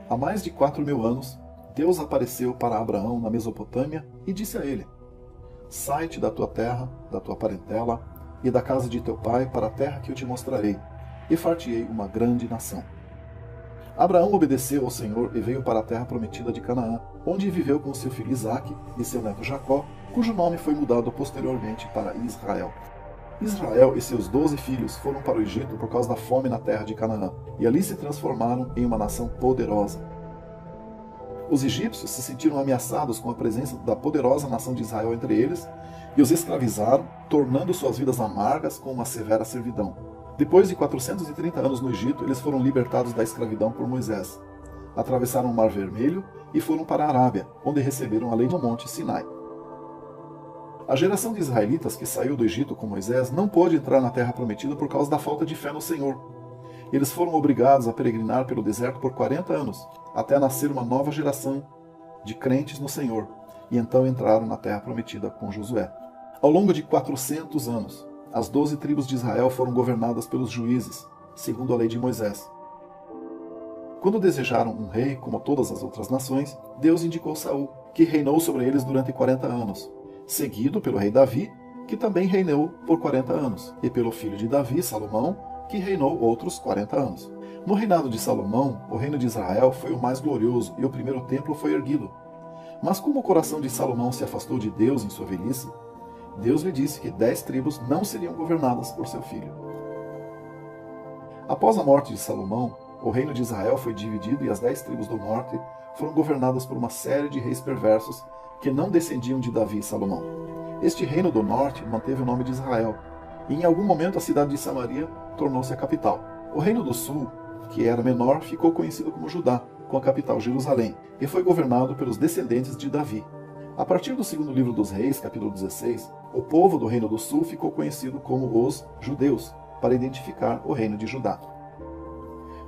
Há mais de 4.000 anos, Deus apareceu para Abraão na Mesopotâmia e disse a ele: sai-te da tua terra, da tua parentela e da casa de teu pai para a terra que eu te mostrarei, e far-te-ei uma grande nação. Abraão obedeceu ao Senhor e veio para a terra prometida de Canaã, onde viveu com seu filho Isaque e seu neto Jacó, cujo nome foi mudado posteriormente para Israel. Israel e seus 12 filhos foram para o Egito por causa da fome na terra de Canaã, e ali se transformaram em uma nação poderosa. Os egípcios se sentiram ameaçados com a presença da poderosa nação de Israel entre eles e os escravizaram, tornando suas vidas amargas com uma severa servidão. Depois de 430 anos no Egito, eles foram libertados da escravidão por Moisés. Atravessaram o Mar Vermelho e foram para a Arábia, onde receberam a lei do Monte Sinai. A geração de israelitas que saiu do Egito com Moisés não pôde entrar na terra prometida por causa da falta de fé no Senhor. Eles foram obrigados a peregrinar pelo deserto por 40 anos, até nascer uma nova geração de crentes no Senhor, e então entraram na terra prometida com Josué. Ao longo de 400 anos, as 12 tribos de Israel foram governadas pelos juízes, segundo a lei de Moisés. Quando desejaram um rei, como todas as outras nações, Deus indicou Saul, que reinou sobre eles durante 40 anos, seguido pelo rei Davi, que também reinou por 40 anos, e pelo filho de Davi, Salomão, que reinou outros 40 anos. No reinado de Salomão, o reino de Israel foi o mais glorioso e o primeiro templo foi erguido. Mas como o coração de Salomão se afastou de Deus em sua velhice, Deus lhe disse que 10 tribos não seriam governadas por seu filho. Após a morte de Salomão, o reino de Israel foi dividido e as 10 tribos do norte foram governadas por uma série de reis perversos que não descendiam de Davi e Salomão. Este reino do norte manteve o nome de Israel, e em algum momento a cidade de Samaria tornou-se a capital. O reino do sul, que era menor, ficou conhecido como Judá, com a capital Jerusalém, e foi governado pelos descendentes de Davi. A partir do segundo livro dos Reis, capítulo 16, o povo do reino do sul ficou conhecido como os judeus, para identificar o reino de Judá.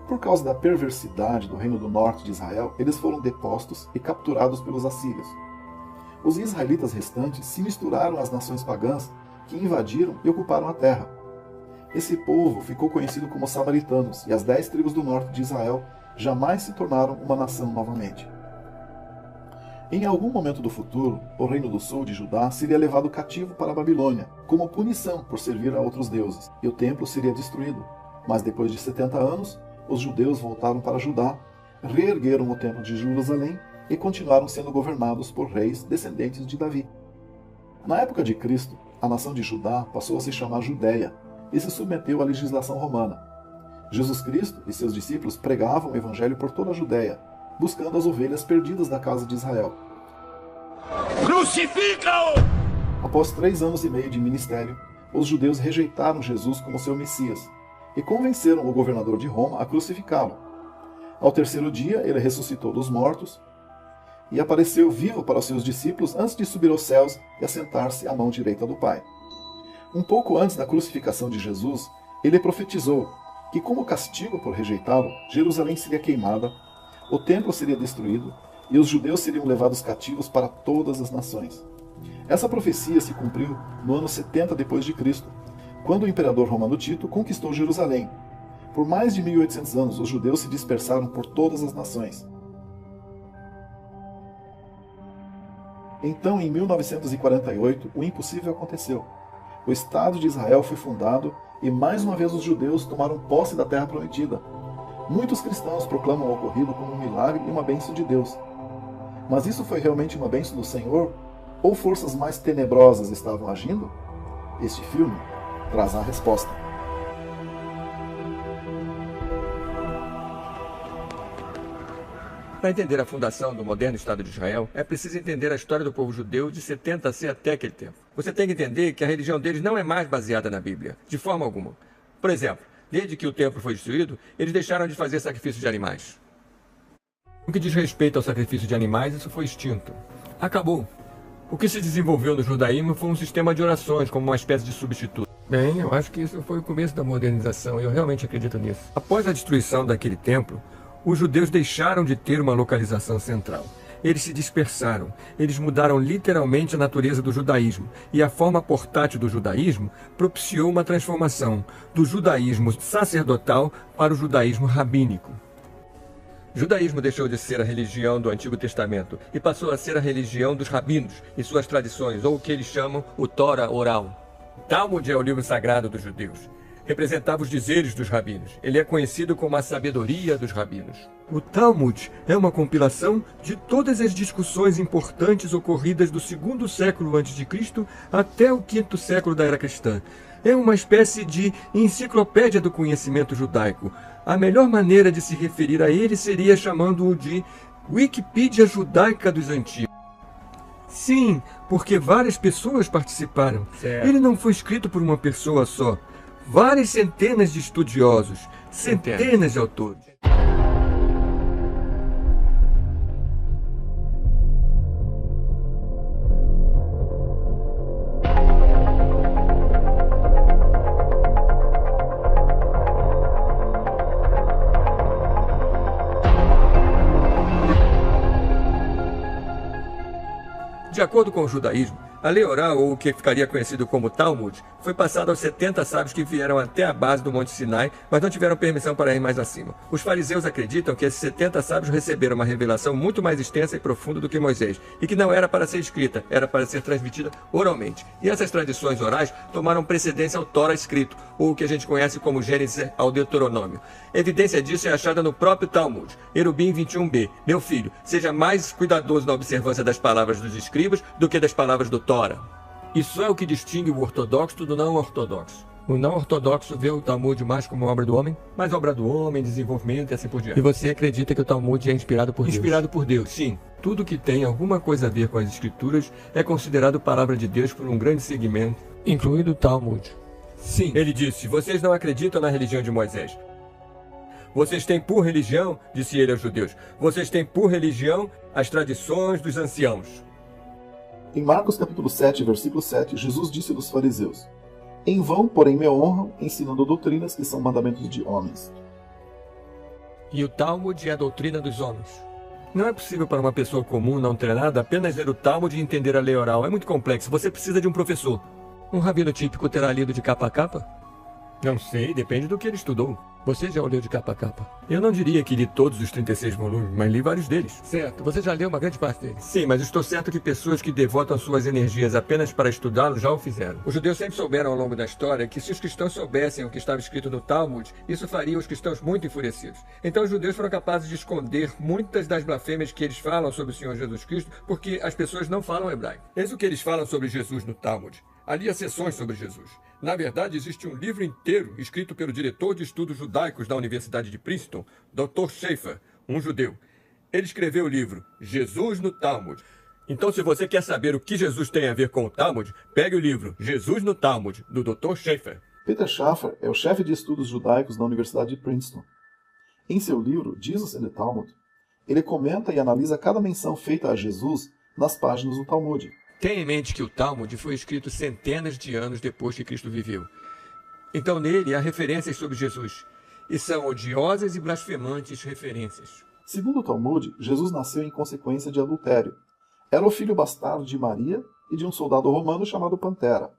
Por causa da perversidade do reino do norte de Israel, eles foram depostos e capturados pelos assírios. Os israelitas restantes se misturaram às nações pagãs que invadiram e ocuparam a terra. Esse povo ficou conhecido como samaritanos, e as 10 tribos do norte de Israel jamais se tornaram uma nação novamente. Em algum momento do futuro, o reino do sul de Judá seria levado cativo para a Babilônia, como punição por servir a outros deuses, e o templo seria destruído. Mas depois de 70 anos, os judeus voltaram para Judá, reergueram o templo de Jerusalém e continuaram sendo governados por reis descendentes de Davi. Na época de Cristo, a nação de Judá passou a se chamar Judéia e se submeteu à legislação romana. Jesus Cristo e seus discípulos pregavam o evangelho por toda a Judéia, buscando as ovelhas perdidas da casa de Israel. Crucifica-o! Após 3 anos e meio de ministério, os judeus rejeitaram Jesus como seu Messias e convenceram o governador de Roma a crucificá-lo. Ao terceiro dia, ele ressuscitou dos mortos e apareceu vivo para os seus discípulos antes de subir aos céus e assentar-se à mão direita do Pai. Um pouco antes da crucificação de Jesus, ele profetizou que, como castigo por rejeitá-lo, Jerusalém seria queimada, o templo seria destruído e os judeus seriam levados cativos para todas as nações. Essa profecia se cumpriu no ano 70 depois de Cristo, quando o imperador romano Tito conquistou Jerusalém. Por mais de 1800 anos, os judeus se dispersaram por todas as nações. Então, em 1948, o impossível aconteceu. O Estado de Israel foi fundado e mais uma vez os judeus tomaram posse da terra prometida. Muitos cristãos proclamam o ocorrido como um milagre e uma bênção de Deus. Mas isso foi realmente uma bênção do Senhor? Ou forças mais tenebrosas estavam agindo? Este filme traz a resposta. Para entender a fundação do moderno Estado de Israel, é preciso entender a história do povo judeu de 70 a C até aquele tempo. Você tem que entender que a religião deles não é mais baseada na Bíblia, de forma alguma. Por exemplo, desde que o templo foi destruído, eles deixaram de fazer sacrifício de animais. No que diz respeito ao sacrifício de animais, isso foi extinto. Acabou. O que se desenvolveu no judaísmo foi um sistema de orações, como uma espécie de substituto. Bem, eu acho que isso foi o começo da modernização, e eu realmente acredito nisso. Após a destruição daquele templo, os judeus deixaram de ter uma localização central. Eles se dispersaram, eles mudaram literalmente a natureza do judaísmo, e a forma portátil do judaísmo propiciou uma transformação do judaísmo sacerdotal para o judaísmo rabínico. Judaísmo deixou de ser a religião do Antigo Testamento e passou a ser a religião dos rabinos e suas tradições, ou o que eles chamam o Tora oral. O Talmud é o livro sagrado dos judeus. Representava os dizeres dos rabinos. Ele é conhecido como a sabedoria dos rabinos. O Talmud é uma compilação de todas as discussões importantes ocorridas do 2º século a.C. até o 5º século da era cristã. É uma espécie de enciclopédia do conhecimento judaico. A melhor maneira de se referir a ele seria chamando-o de Wikipídia Judaica dos Antigos. Sim, porque várias pessoas participaram. Certo. Ele não foi escrito por uma pessoa só. Várias centenas de estudiosos, centenas de autores. De acordo com o judaísmo, a lei oral, ou o que ficaria conhecido como Talmud, foi passada aos 70 sábios que vieram até a base do Monte Sinai, mas não tiveram permissão para ir mais acima. Os fariseus acreditam que esses 70 sábios receberam uma revelação muito mais extensa e profunda do que Moisés, e que não era para ser escrita, era para ser transmitida oralmente. E essas tradições orais tomaram precedência ao Tora escrito, ou o que a gente conhece como Gênesis ao Deuteronômio. Evidência disso é achada no próprio Talmud. Erubim 21b. Meu filho, seja mais cuidadoso na observância das palavras dos escribas do que das palavras do Tora. Isso é o que distingue o ortodoxo do não ortodoxo. O não ortodoxo vê o Talmud mais como obra do homem, mas obra do homem, desenvolvimento e assim por diante. E você acredita que o Talmud é inspirado por Deus? Inspirado por Deus, sim. Tudo que tem alguma coisa a ver com as escrituras é considerado palavra de Deus por um grande segmento, incluindo o Talmud. Sim. Ele disse, vocês não acreditam na religião de Moisés. Vocês têm por religião, disse ele aos judeus, vocês têm por religião as tradições dos anciãos. Em Marcos capítulo 7, versículo 7, Jesus disse dos fariseus: Em vão, porém, me honram, ensinando doutrinas que são mandamentos de homens. E o Talmud é a doutrina dos homens. Não é possível para uma pessoa comum, não treinada, apenas ler o Talmud e entender a lei oral. É muito complexo. Você precisa de um professor. Um rabino típico terá lido de capa a capa? Não sei, depende do que ele estudou. Você já o leu de capa a capa? Eu não diria que li todos os 36 volumes, mas li vários deles. Certo, você já leu uma grande parte deles. Sim, mas estou certo que pessoas que devotam suas energias apenas para estudá-lo já o fizeram. Os judeus sempre souberam ao longo da história que se os cristãos soubessem o que estava escrito no Talmud, isso faria os cristãos muito enfurecidos. Então os judeus foram capazes de esconder muitas das blasfêmias que eles falam sobre o Senhor Jesus Cristo, porque as pessoas não falam hebraico. Eis o que eles falam sobre Jesus no Talmud. Ali há seções sobre Jesus. Na verdade, existe um livro inteiro escrito pelo diretor de estudos judaicos da Universidade de Princeton, Dr. Schaefer, um judeu. Ele escreveu o livro Jesus no Talmud. Então, se você quer saber o que Jesus tem a ver com o Talmud, pegue o livro Jesus no Talmud, do Dr. Schaefer. Peter Schaefer é o chefe de estudos judaicos da Universidade de Princeton. Em seu livro, Jesus in the Talmud, ele comenta e analisa cada menção feita a Jesus nas páginas do Talmud. Tenha em mente que o Talmud foi escrito centenas de anos depois que Cristo viveu. Então nele há referências sobre Jesus, e são odiosas e blasfemantes referências. Segundo o Talmud, Jesus nasceu em consequência de adultério. Era o filho bastardo de Maria e de um soldado romano chamado Pantera.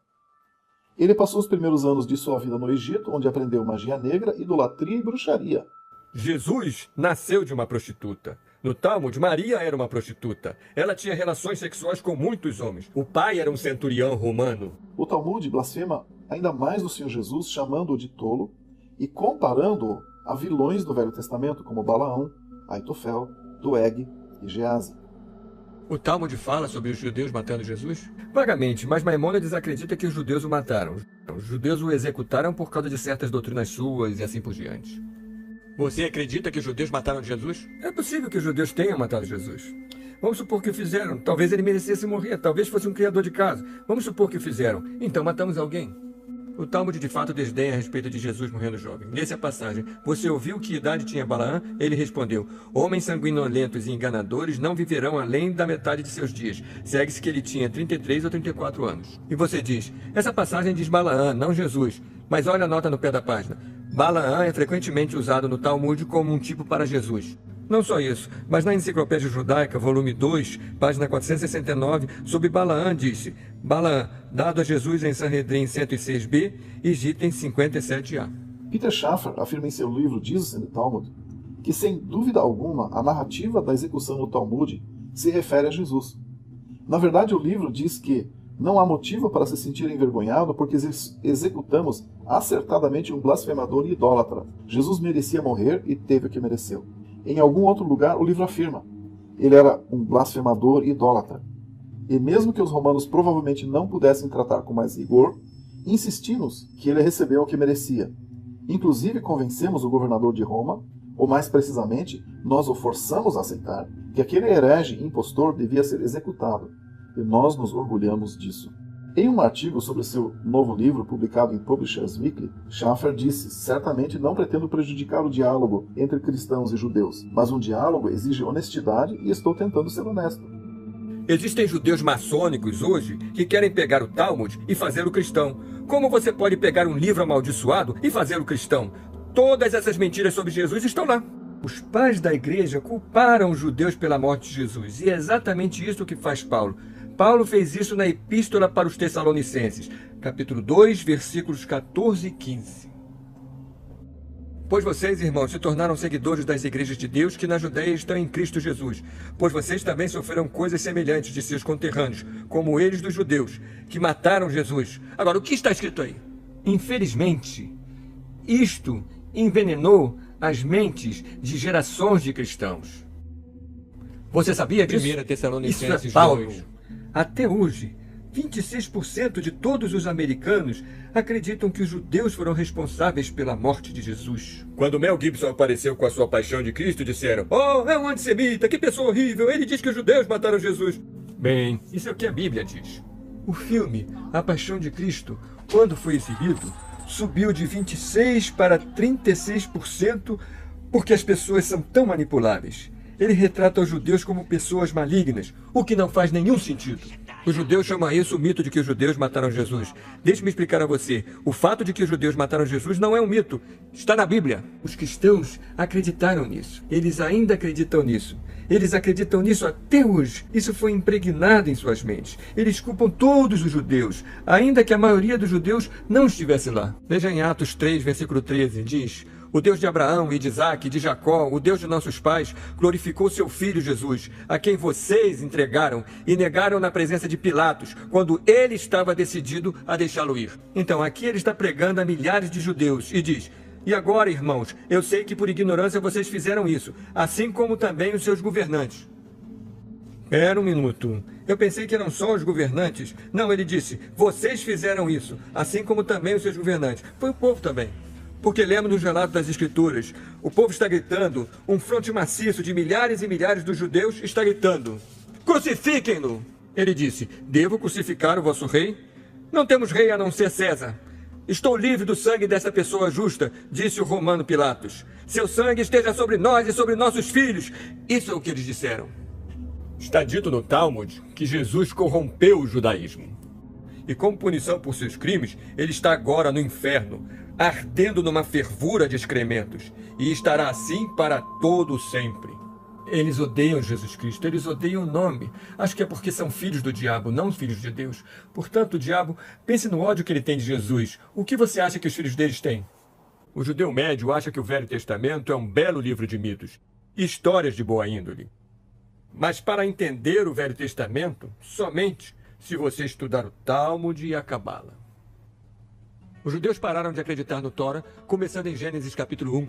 Ele passou os primeiros anos de sua vida no Egito, onde aprendeu magia negra, idolatria e bruxaria. Jesus nasceu de uma prostituta. No Talmud, Maria era uma prostituta. Ela tinha relações sexuais com muitos homens. O pai era um centurião romano. O Talmud blasfema ainda mais do Senhor Jesus, chamando-o de tolo e comparando-o a vilões do Velho Testamento, como Balaão, Aitofel, Doeg e Geazi. O Talmud fala sobre os judeus matando Jesus? Vagamente, mas Maimônides acredita que os judeus o mataram. Os judeus o executaram por causa de certas doutrinas suas e assim por diante. Você acredita que os judeus mataram Jesus? É possível que os judeus tenham matado Jesus. Vamos supor que o fizeram. Talvez ele merecesse morrer. Talvez fosse um criador de casa. Vamos supor que o fizeram. Então matamos alguém. O Talmud de fato desdenha a respeito de Jesus morrendo jovem. Nessa passagem, você ouviu que idade tinha Balaã? Ele respondeu: homens sanguinolentos e enganadores não viverão além da metade de seus dias. Segue-se que ele tinha 33 ou 34 anos. E você diz: essa passagem diz Balaã, não Jesus. Mas olha a nota no pé da página. Balaã é frequentemente usado no Talmud como um tipo para Jesus. Não só isso, mas na Enciclopédia Judaica, volume 2, página 469, sobre Balaã disse: Balaã, dado a Jesus em Sanhedrin 106b e item 57a. Peter Schaefer afirma em seu livro Jesus in the Talmud que, sem dúvida alguma, a narrativa da execução do Talmud se refere a Jesus. Na verdade, o livro diz que não há motivo para se sentir envergonhado porque executamos acertadamente um blasfemador e idólatra. Jesus merecia morrer e teve o que mereceu. Em algum outro lugar, o livro afirma: ele era um blasfemador e idólatra. E mesmo que os romanos provavelmente não pudessem tratar com mais rigor, insistimos que ele recebeu o que merecia. Inclusive convencemos o governador de Roma, ou mais precisamente, nós o forçamos a aceitar, que aquele herege impostor devia ser executado. E nós nos orgulhamos disso. Em um artigo sobre seu novo livro, publicado em Publishers Weekly, Schaffer disse: certamente não pretendo prejudicar o diálogo entre cristãos e judeus, mas um diálogo exige honestidade e estou tentando ser honesto. Existem judeus maçônicos hoje que querem pegar o Talmud e fazê-lo cristão. Como você pode pegar um livro amaldiçoado e fazê-lo cristão? Todas essas mentiras sobre Jesus estão lá. Os pais da igreja culparam os judeus pela morte de Jesus, e é exatamente isso que faz Paulo. Paulo fez isso na Epístola para os Tessalonicenses, capítulo 2, versículos 14 e 15. Pois vocês, irmãos, se tornaram seguidores das igrejas de Deus que na Judeia estão em Cristo Jesus. Pois vocês também sofreram coisas semelhantes de seus conterrâneos, como eles dos judeus, que mataram Jesus. Agora, o que está escrito aí? Infelizmente, isto envenenou as mentes de gerações de cristãos. Você sabia disso? 1 Tessalonicenses Isso é Paulo. 2. Até hoje, 26% de todos os americanos acreditam que os judeus foram responsáveis pela morte de Jesus. Quando Mel Gibson apareceu com a sua paixão de Cristo, disseram: "Oh, é um antissemita, que pessoa horrível, ele diz que os judeus mataram Jesus." Bem, isso é o que a Bíblia diz. O filme A Paixão de Cristo, quando foi exibido, subiu de 26% para 36% porque as pessoas são tão manipuláveis. Ele retrata os judeus como pessoas malignas, o que não faz nenhum sentido. Os judeus chamam isso o mito de que os judeus mataram Jesus. Deixe-me explicar a você. O fato de que os judeus mataram Jesus não é um mito. Está na Bíblia. Os cristãos acreditaram nisso. Eles ainda acreditam nisso. Eles acreditam nisso até hoje. Isso foi impregnado em suas mentes. Eles culpam todos os judeus, ainda que a maioria dos judeus não estivesse lá. Veja em Atos 3, versículo 13, diz: "O Deus de Abraão e de Isaque e de Jacó, o Deus de nossos pais, glorificou seu filho Jesus, a quem vocês entregaram e negaram na presença de Pilatos, quando ele estava decidido a deixá-lo ir." Então aqui ele está pregando a milhares de judeus e diz: "E agora, irmãos, eu sei que por ignorância vocês fizeram isso, assim como também os seus governantes." Espera um minuto. Eu pensei que eram só os governantes. Não, ele disse: "Vocês fizeram isso, assim como também os seus governantes." Foi o povo também. Porque lemos nos relatos das Escrituras, o povo está gritando, um fronte maciço de milhares e milhares dos judeus está gritando: "Crucifiquem-no!" Ele disse: "Devo crucificar o vosso rei? Não temos rei a não ser César." "Estou livre do sangue dessa pessoa justa", disse o romano Pilatos. "Seu sangue esteja sobre nós e sobre nossos filhos." Isso é o que eles disseram. Está dito no Talmud que Jesus corrompeu o judaísmo. E como punição por seus crimes, ele está agora no inferno, ardendo numa fervura de excrementos, e estará assim para todo sempre. Eles odeiam Jesus Cristo, eles odeiam o nome. Acho que é porque são filhos do diabo, não filhos de Deus. Portanto, o diabo, pense no ódio que ele tem de Jesus. O que você acha que os filhos deles têm? O judeu médio acha que o Velho Testamento é um belo livro de mitos, histórias de boa índole. Mas para entender o Velho Testamento, somente se você estudar o Talmud e a Cabala. Os judeus pararam de acreditar no Tora, começando em Gênesis capítulo 1.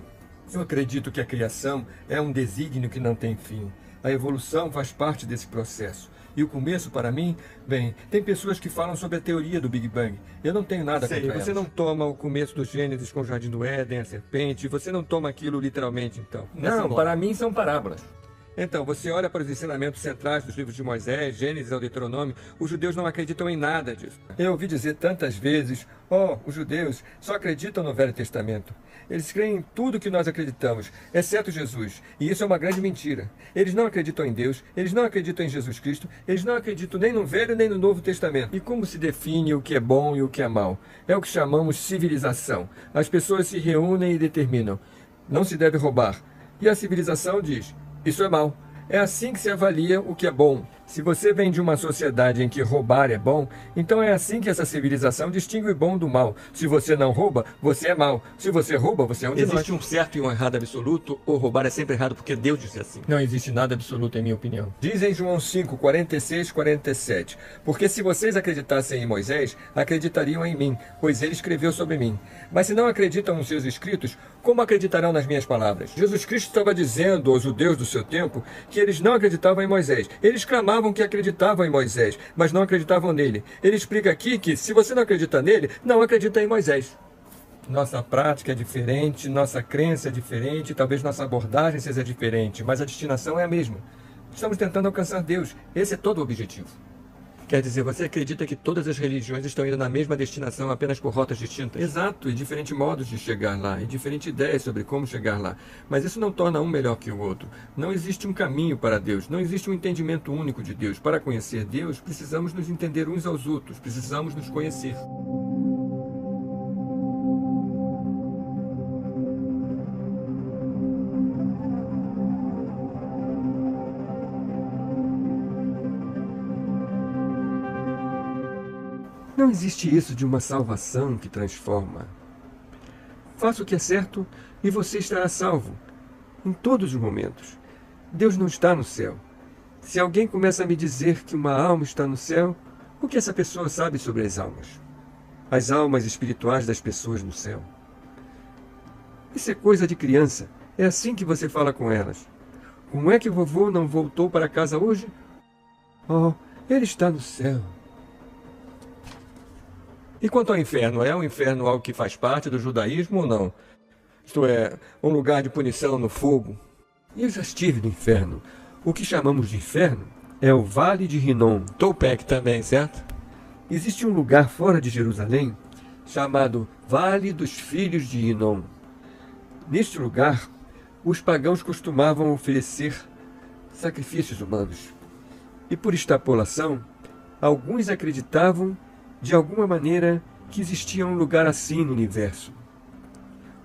Eu acredito que a criação é um desígnio que não tem fim. A evolução faz parte desse processo. E o começo, para mim, bem, tem pessoas que falam sobre a teoria do Big Bang. Eu não tenho nada contra elas. Você não toma o começo do Gênesis com o Jardim do Éden, a serpente, você não toma aquilo literalmente, então. Não, para mim são parábolas. Então, você olha para os ensinamentos centrais dos livros de Moisés, Gênesis ao Deuteronômio, os judeus não acreditam em nada disso. Eu ouvi dizer tantas vezes: os judeus só acreditam no Velho Testamento. Eles creem em tudo que nós acreditamos, exceto Jesus. E isso é uma grande mentira. Eles não acreditam em Deus, eles não acreditam em Jesus Cristo, eles não acreditam nem no Velho nem no Novo Testamento. E como se define o que é bom e o que é mal? É o que chamamos civilização. As pessoas se reúnem e determinam: não se deve roubar. E a civilização diz: isso é mal. É assim que se avalia o que é bom. Se você vem de uma sociedade em que roubar é bom, então é assim que essa civilização distingue o bom do mal. Se você não rouba, você é mau. Se você rouba, você é um de nós. Existe um certo e um errado absoluto, ou roubar é sempre errado porque Deus disse assim? Não existe nada absoluto, em minha opinião. Diz em João 5, 46, 47. Porque se vocês acreditassem em Moisés, acreditariam em mim, pois ele escreveu sobre mim. Mas se não acreditam nos seus escritos, como acreditarão nas minhas palavras? Jesus Cristo estava dizendo aos judeus do seu tempo que eles não acreditavam em Moisés. Eles clamavam que acreditavam em Moisés, mas não acreditavam nele. Ele explica aqui que, se você não acredita nele, não acredita em Moisés. Nossa prática é diferente, nossa crença é diferente, talvez nossa abordagem seja diferente, mas a destinação é a mesma. Estamos tentando alcançar Deus. Esse é todo o objetivo. Quer dizer, você acredita que todas as religiões estão indo na mesma destinação, apenas por rotas distintas? Exato, e diferentes modos de chegar lá, e diferentes ideias sobre como chegar lá. Mas isso não torna um melhor que o outro. Não existe um caminho para Deus, não existe um entendimento único de Deus. Para conhecer Deus, precisamos nos entender uns aos outros, precisamos nos conhecer. Não existe isso de uma salvação que transforma. Faça o que é certo e você estará salvo. Em todos os momentos. Deus não está no céu. Se alguém começa a me dizer que uma alma está no céu, o que essa pessoa sabe sobre as almas? As almas espirituais das pessoas no céu. Isso é coisa de criança. É assim que você fala com elas. Como é que o vovô não voltou para casa hoje? Oh, ele está no céu. E quanto ao inferno, é o inferno algo que faz parte do judaísmo ou não? Isto é, um lugar de punição no fogo? Eu já estive no inferno. O que chamamos de inferno é o Vale de Hinnom. Topek também, certo? Existe um lugar fora de Jerusalém chamado Vale dos Filhos de Hinnom. Neste lugar, os pagãos costumavam oferecer sacrifícios humanos. E por extrapolação, alguns acreditavam de alguma maneira que existia um lugar assim no universo.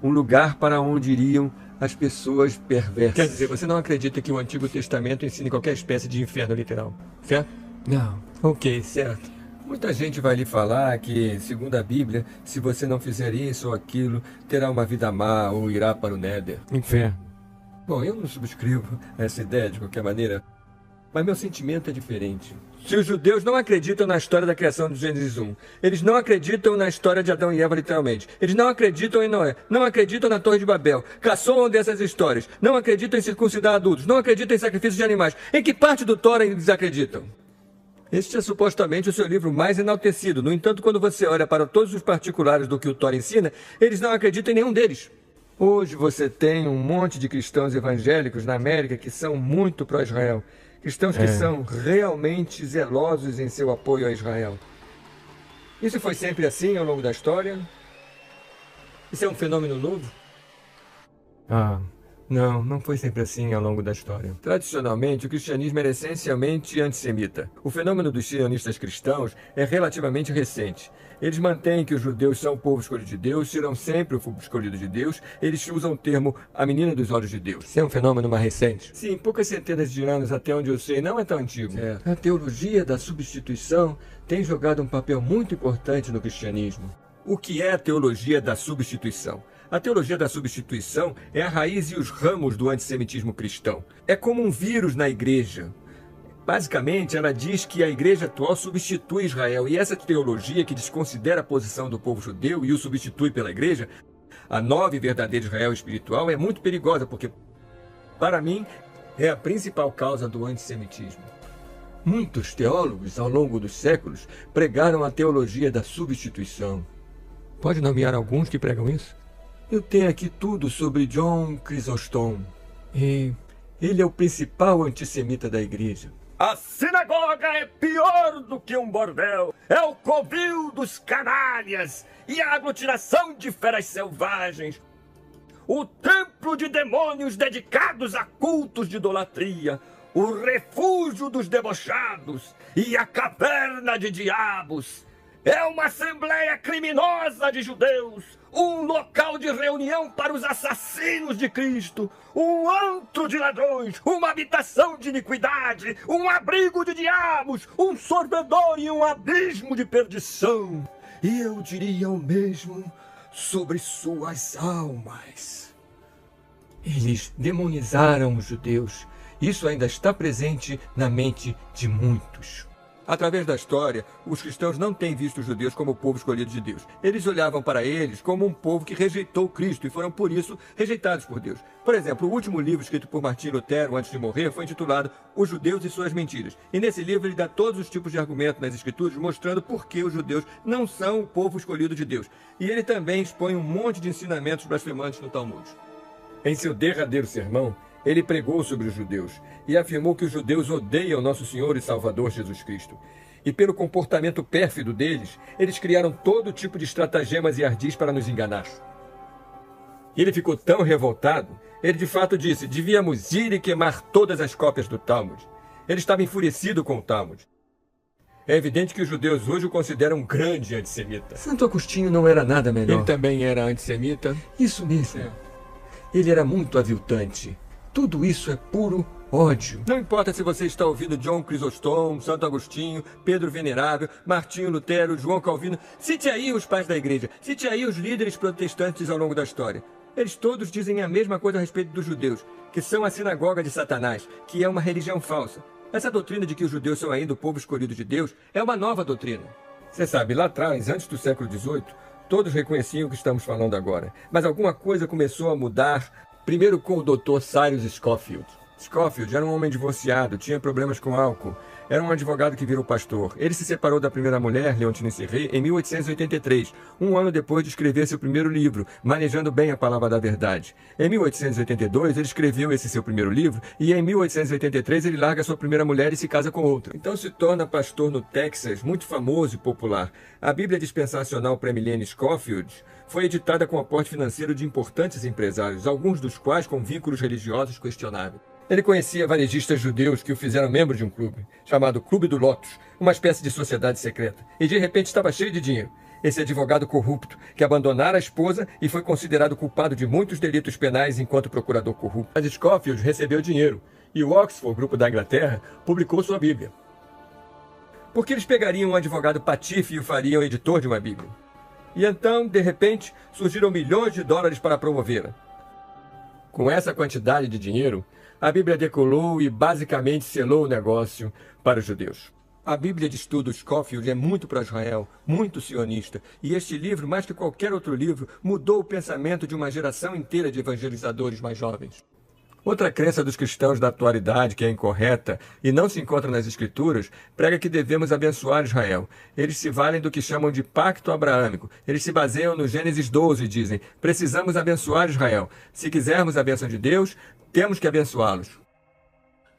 Um lugar para onde iriam as pessoas perversas. Quer dizer, você não acredita que o Antigo Testamento ensine qualquer espécie de inferno literal, certo? Não. Ok, certo. Muita gente vai lhe falar que, segundo a Bíblia, se você não fizer isso ou aquilo, terá uma vida má ou irá para o Néder. Inferno. Bom, eu não subscrevo essa ideia de qualquer maneira, mas meu sentimento é diferente. Se os judeus não acreditam na história da criação de Gênesis 1, eles não acreditam na história de Adão e Eva literalmente, eles não acreditam em Noé, não acreditam na Torre de Babel, caçoam dessas histórias, não acreditam em circuncidar adultos, não acreditam em sacrifícios de animais, em que parte do Torá eles acreditam? Este é supostamente o seu livro mais enaltecido. No entanto, quando você olha para todos os particulares do que o Torá ensina, eles não acreditam em nenhum deles. Hoje você tem um monte de cristãos evangélicos na América que são muito pró-Israel. Cristãos que são realmente zelosos em seu apoio a Israel. Isso foi sempre assim ao longo da história? Isso é um fenômeno novo? Não foi sempre assim ao longo da história. Tradicionalmente, o cristianismo era essencialmente antissemita. O fenômeno dos sionistas cristãos é relativamente recente. Eles mantêm que os judeus são o povo escolhido de Deus, serão sempre o povo escolhido de Deus. Eles usam o termo a menina dos olhos de Deus. Isso é um fenômeno mais recente? Sim, poucas centenas de anos, até onde eu sei, não é tão antigo. A teologia da substituição tem jogado um papel muito importante no cristianismo. O que é a teologia da substituição? A teologia da substituição é a raiz e os ramos do antissemitismo cristão. É como um vírus na igreja. Basicamente, ela diz que a igreja atual substitui Israel, e essa teologia que desconsidera a posição do povo judeu e o substitui pela igreja, a nova e verdadeira Israel espiritual, é muito perigosa, porque, para mim, é a principal causa do antissemitismo. Muitos teólogos, ao longo dos séculos, pregaram a teologia da substituição. Pode nomear alguns que pregam isso? Eu tenho aqui tudo sobre John Chrysostom. E ele é o principal antissemita da igreja. A sinagoga é pior do que um bordel. É o covil dos canalhas e a aglutinação de feras selvagens. O templo de demônios dedicados a cultos de idolatria. O refúgio dos debochados e a caverna de diabos. É uma assembleia criminosa de judeus. um local de reunião para os assassinos de Cristo, um antro de ladrões, uma habitação de iniquidade, um abrigo de diabos, um sorvedor e um abismo de perdição. E eu diria o mesmo sobre suas almas. Eles demonizaram os judeus. Isso ainda está presente na mente de muitos. Através da história, os cristãos não têm visto os judeus como o povo escolhido de Deus. Eles olhavam para eles como um povo que rejeitou Cristo e foram, por isso, rejeitados por Deus. Por exemplo, o último livro escrito por Martim Lutero antes de morrer foi intitulado Os Judeus e Suas Mentiras. E nesse livro ele dá todos os tipos de argumentos nas Escrituras mostrando por que os judeus não são o povo escolhido de Deus. E ele também expõe um monte de ensinamentos blasfemantes no Talmud. Em seu derradeiro sermão, ele pregou sobre os judeus e afirmou que os judeus odeiam nosso Senhor e Salvador Jesus Cristo. E pelo comportamento pérfido deles, eles criaram todo tipo de estratagemas e ardis para nos enganar. Ele ficou tão revoltado, ele de fato disse, devíamos ir e queimar todas as cópias do Talmud. Ele estava enfurecido com o Talmud. É evidente que os judeus hoje o consideram um grande antissemita. Santo Agostinho não era nada melhor. Ele também era antissemita. Isso mesmo. Ele era muito aviltante. Tudo isso é puro ódio. Não importa se você está ouvindo John Crisóstomo, Santo Agostinho, Pedro Venerável, Martinho Lutero, João Calvino. Cite aí os pais da igreja. Cite aí os líderes protestantes ao longo da história. Eles todos dizem a mesma coisa a respeito dos judeus, que são a sinagoga de Satanás, que é uma religião falsa. Essa doutrina de que os judeus são ainda o povo escolhido de Deus é uma nova doutrina. Você sabe, lá atrás, antes do século XVIII, todos reconheciam o que estamos falando agora. Mas alguma coisa começou a mudar. Primeiro com o Dr. Cyrus Scofield. Scofield era um homem divorciado, tinha problemas com álcool. Era um advogado que virou pastor. Ele se separou da primeira mulher, Leontine Serré, em 1883, um ano depois de escrever seu primeiro livro, Manejando Bem a Palavra da Verdade. Em 1882, ele escreveu esse seu primeiro livro e em 1883 ele larga sua primeira mulher e se casa com outra. Então se torna pastor no Texas, muito famoso e popular. A Bíblia Dispensacional Pré-Milênio Scofield foi editada com aporte financeiro de importantes empresários, alguns dos quais com vínculos religiosos questionáveis. Ele conhecia varejistas judeus que o fizeram membro de um clube, chamado Clube do Lotus, uma espécie de sociedade secreta, e de repente estava cheio de dinheiro. Esse advogado corrupto, que abandonara a esposa e foi considerado culpado de muitos delitos penais enquanto procurador corrupto. Mas Scofield recebeu dinheiro, e o Oxford, grupo da Inglaterra, publicou sua Bíblia. Por que eles pegariam um advogado patife e o fariam editor de uma Bíblia? E então, de repente, surgiram milhões de dólares para promovê-la. Com essa quantidade de dinheiro, a Bíblia decolou e basicamente selou o negócio para os judeus. A Bíblia de Estudo Scofield é muito para Israel, muito sionista, e este livro, mais que qualquer outro livro, mudou o pensamento de uma geração inteira de evangelizadores mais jovens. Outra crença dos cristãos da atualidade, que é incorreta e não se encontra nas Escrituras, prega que devemos abençoar Israel. Eles se valem do que chamam de pacto abraâmico. Eles se baseiam no Gênesis 12 e dizem, precisamos abençoar Israel. Se quisermos a bênção de Deus, temos que abençoá-los.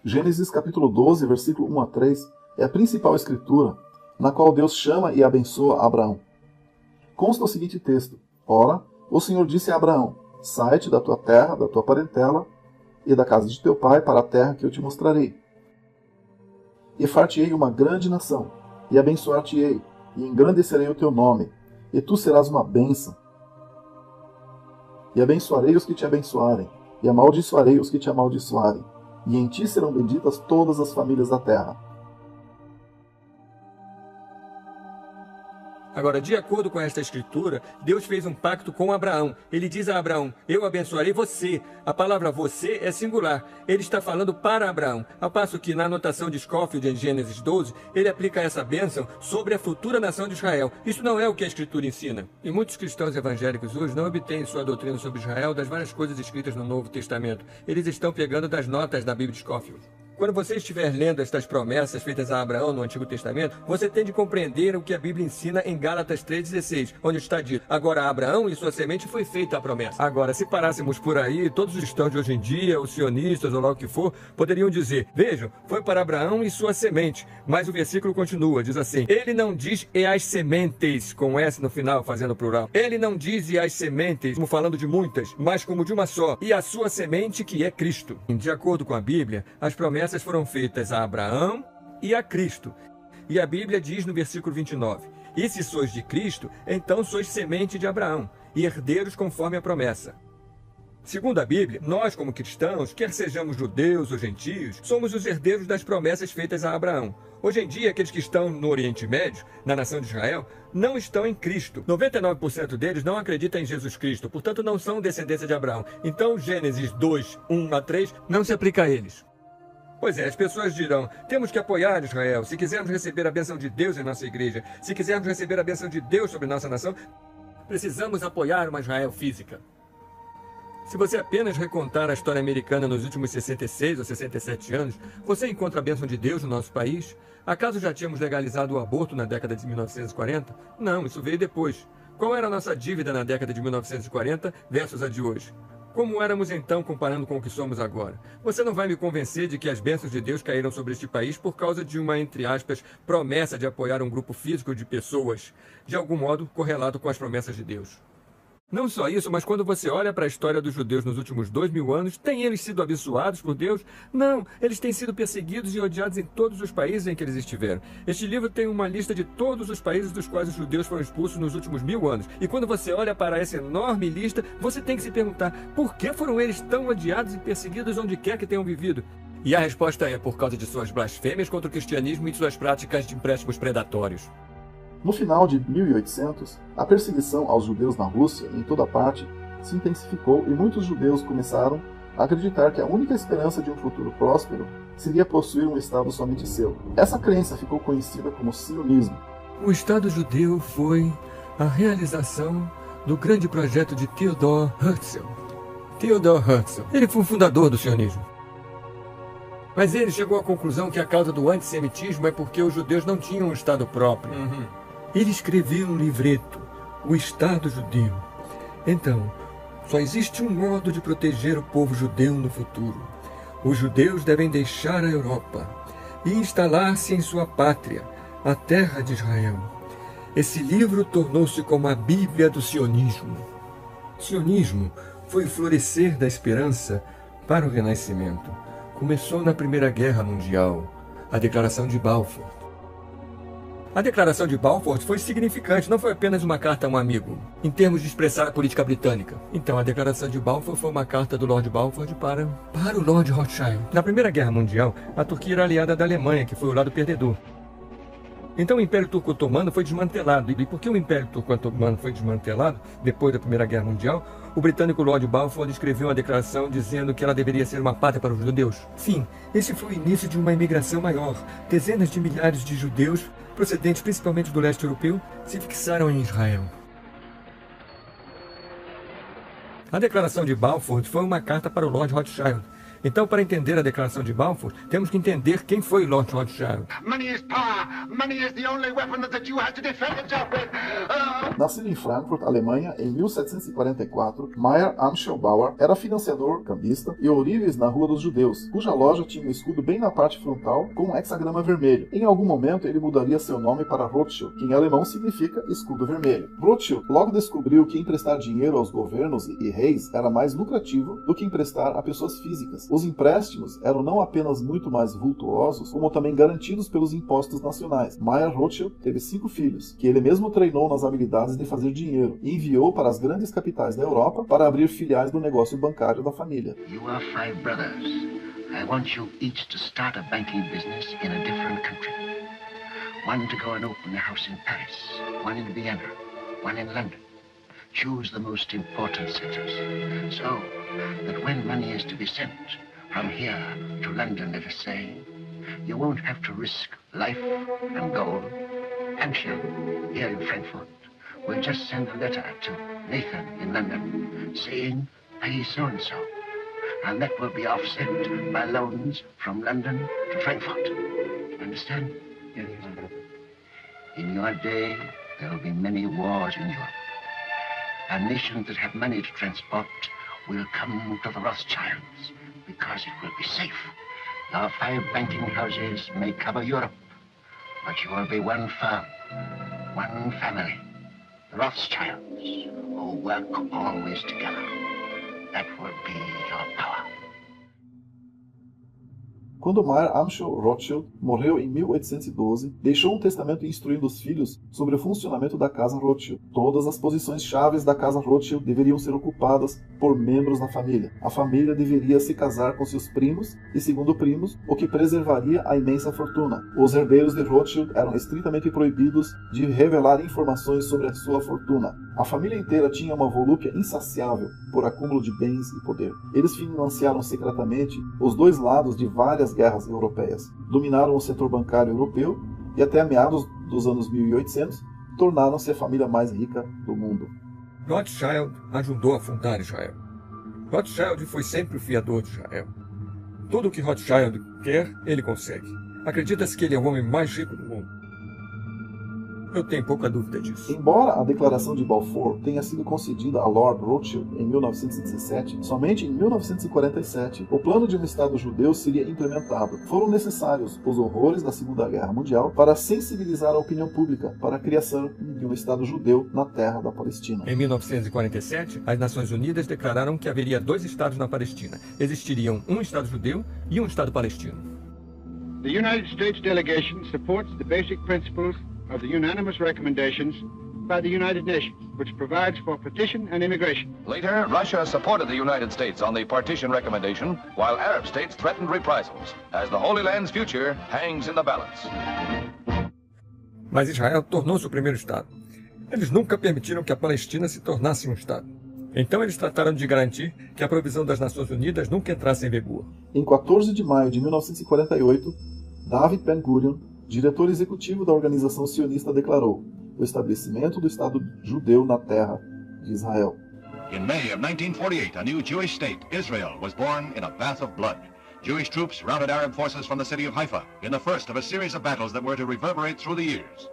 Gênesis capítulo 12, versículo 1 a 3, é a principal escritura na qual Deus chama e abençoa Abraão. Consta o seguinte texto, ora, o Senhor disse a Abraão, sai-te da tua terra, da tua parentela, e da casa de teu pai para a terra que eu te mostrarei. E far-te-ei uma grande nação, e abençoar-te-ei, e engrandecerei o teu nome, e tu serás uma bênção. E abençoarei os que te abençoarem, e amaldiçoarei os que te amaldiçoarem, e em ti serão benditas todas as famílias da terra. Agora, de acordo com esta escritura, Deus fez um pacto com Abraão. Ele diz a Abraão, eu abençoarei você. A palavra você é singular. Ele está falando para Abraão. Ao passo que na anotação de Scofield em Gênesis 12, ele aplica essa bênção sobre a futura nação de Israel. Isso não é o que a escritura ensina. E muitos cristãos evangélicos hoje não obtêm sua doutrina sobre Israel das várias coisas escritas no Novo Testamento. Eles estão pegando das notas da Bíblia de Scofield. Quando você estiver lendo estas promessas feitas a Abraão no Antigo Testamento, você tem de compreender o que a Bíblia ensina em Gálatas 3,16, onde está dito, agora Abraão e sua semente foi feita a promessa. Agora, se parássemos por aí, todos os cristãos de hoje em dia, os sionistas ou lá o que for, poderiam dizer, vejam, foi para Abraão e sua semente. Mas o versículo continua, diz assim, ele não diz e as sementes, com S no final, fazendo plural. Ele não diz e as sementes, como falando de muitas, mas como de uma só, e a sua semente que é Cristo. De acordo com a Bíblia, as promessas foram feitas a Abraão e a Cristo. E a Bíblia diz no versículo 29, e se sois de Cristo, então sois semente de Abraão, e herdeiros conforme a promessa. Segundo a Bíblia, nós, como cristãos, quer sejamos judeus ou gentios, somos os herdeiros das promessas feitas a Abraão. Hoje em dia, aqueles que estão no Oriente Médio, na nação de Israel, não estão em Cristo. 99% deles não acreditam em Jesus Cristo, portanto não são descendência de Abraão. Então, Gênesis 2, 1 a 3, não se aplica a eles. Pois é, as pessoas dirão, temos que apoiar Israel. Se quisermos receber a bênção de Deus em nossa igreja, se quisermos receber a bênção de Deus sobre nossa nação, precisamos apoiar uma Israel física. Se você apenas recontar a história americana nos últimos 66 ou 67 anos, você encontra a bênção de Deus no nosso país? Acaso já tínhamos legalizado o aborto na década de 1940? Não, isso veio depois. Qual era a nossa dívida na década de 1940 versus a de hoje? Como éramos então comparando com o que somos agora? Você não vai me convencer de que as bênçãos de Deus caíram sobre este país por causa de uma, entre aspas, promessa de apoiar um grupo físico de pessoas, de algum modo correlato com as promessas de Deus. Não só isso, mas quando você olha para a história dos judeus nos últimos 2000 anos, têm eles sido abençoados por Deus? Não, eles têm sido perseguidos e odiados em todos os países em que eles estiveram. Este livro tem uma lista de todos os países dos quais os judeus foram expulsos nos últimos 1000 anos. E quando você olha para essa enorme lista, você tem que se perguntar, por que foram eles tão odiados e perseguidos onde quer que tenham vivido? E a resposta é por causa de suas blasfêmias contra o cristianismo e de suas práticas de empréstimos predatórios. No final de 1800, a perseguição aos judeus na Rússia e em toda parte se intensificou e muitos judeus começaram a acreditar que a única esperança de um futuro próspero seria possuir um Estado somente seu. Essa crença ficou conhecida como sionismo. O Estado judeu foi a realização do grande projeto de Theodor Herzl. Theodor Herzl, ele foi o fundador do sionismo. Mas ele chegou à conclusão que a causa do antissemitismo é porque os judeus não tinham um Estado próprio. Ele escreveu um livreto, O Estado Judeu. Então, só existe um modo de proteger o povo judeu no futuro. Os judeus devem deixar a Europa e instalar-se em sua pátria, a terra de Israel. Esse livro tornou-se como a Bíblia do sionismo. Sionismo foi o florescer da esperança para o Renascimento. Começou na Primeira Guerra Mundial, a Declaração de Balfour. A Declaração de Balfour foi significante, não foi apenas uma carta a um amigo, em termos de expressar a política britânica. Então, a Declaração de Balfour foi uma carta do Lord Balfour para o Lord Rothschild. Na Primeira Guerra Mundial, a Turquia era aliada da Alemanha, que foi o lado perdedor. Então o Império Turco-Otomano foi desmantelado. E porque o Império Turco-Otomano foi desmantelado, depois da Primeira Guerra Mundial, o britânico Lord Balfour escreveu uma declaração dizendo que ela deveria ser uma pátria para os judeus. Sim, esse foi o início de uma imigração maior. Dezenas de milhares de judeus, procedentes principalmente do leste europeu, se fixaram em Israel. A Declaração de Balfour foi uma carta para o Lord Rothschild. Então, para entender a Declaração de Balfour, temos que entender quem foi Lord Rothschild. Nascido em Frankfurt, Alemanha, em 1744, Meyer Amschel-Bauer era financiador, cambista e ourives na Rua dos Judeus, cuja loja tinha um escudo bem na parte frontal com um hexagrama vermelho. Em algum momento, ele mudaria seu nome para Rothschild, que em alemão significa escudo vermelho. Rothschild logo descobriu que emprestar dinheiro aos governos e reis era mais lucrativo do que emprestar a pessoas físicas. Os empréstimos eram não apenas muito mais vultuosos, como também garantidos pelos impostos nacionais. Meyer Rothschild teve 5 filhos, que ele mesmo treinou nas habilidades de fazer dinheiro, e enviou para as grandes capitais da Europa para abrir filiais do negócio bancário da família. You are 5 brothers. I want you each to start a banking business in a different country. One to go and open a house in Paris, one in Vienna, one in London. Choose the most important centers, so that when money is to be sent from here to London, let us say, you won't have to risk life and gold. Hampshire, here in Frankfurt, will just send a letter to Nathan in London saying, pay so-and-so, and that will be offset by loans from London to Frankfurt. Understand? Yes. In your day, there will be many wars in Europe. And nations that have money to transport will come to the Rothschilds because it will be safe. Our 5 banking houses may cover Europe, but you will be one firm, one family, the Rothschilds, who work always together. That will be your power. Quando Mayer Amschel Rothschild morreu em 1812, deixou um testamento instruindo os filhos sobre o funcionamento da Casa Rothschild. Todas as posições chaves da Casa Rothschild deveriam ser ocupadas por membros da família. A família deveria se casar com seus primos e segundo primos, o que preservaria a imensa fortuna. Os herdeiros de Rothschild eram estritamente proibidos de revelar informações sobre a sua fortuna. A família inteira tinha uma volúpia insaciável por acúmulo de bens e poder. Eles financiaram secretamente os dois lados de várias guerras europeias, dominaram o setor bancário europeu e até meados dos anos 1800 tornaram-se a família mais rica do mundo. Rothschild ajudou a fundar Israel. Rothschild foi sempre o fiador de Israel. Tudo o que Rothschild quer, ele consegue. Acredita-se que ele é o homem mais rico do mundo. Eu tenho pouca dúvida disso. Embora a Declaração de Balfour tenha sido concedida a Lord Rothschild em 1917, somente em 1947 o plano de um Estado judeu seria implementado. Foram necessários os horrores da Segunda Guerra Mundial para sensibilizar a opinião pública para a criação de um Estado judeu na terra da Palestina. Em 1947, as Nações Unidas declararam que haveria 2 estados na Palestina. Existiriam um Estado judeu e um Estado palestino. The United States delegation supports the basic principles of the unanimous recommendations by the United Nations, which provides for partition and immigration. Later, Russia supported the United States on the partition recommendation, while Arab states threatened reprisals, as the Holy Land's future hangs in the balance. Mas Israel tornou-se o primeiro Estado. Eles nunca permitiram que a Palestina se tornasse um Estado. Então eles trataram de garantir que a provisão das Nações Unidas nunca entrasse em vigor. Em 14 de maio de 1948, David Ben-Gurion, diretor executivo da organização sionista, declarou o estabelecimento do Estado judeu na terra de Israel. In May of 1948, a new Jewish state, Israel, was born in a bath of blood. Jewish troops routed Arab forces from the city of Haifa in the first of a series of battles that were to reverberate through the years.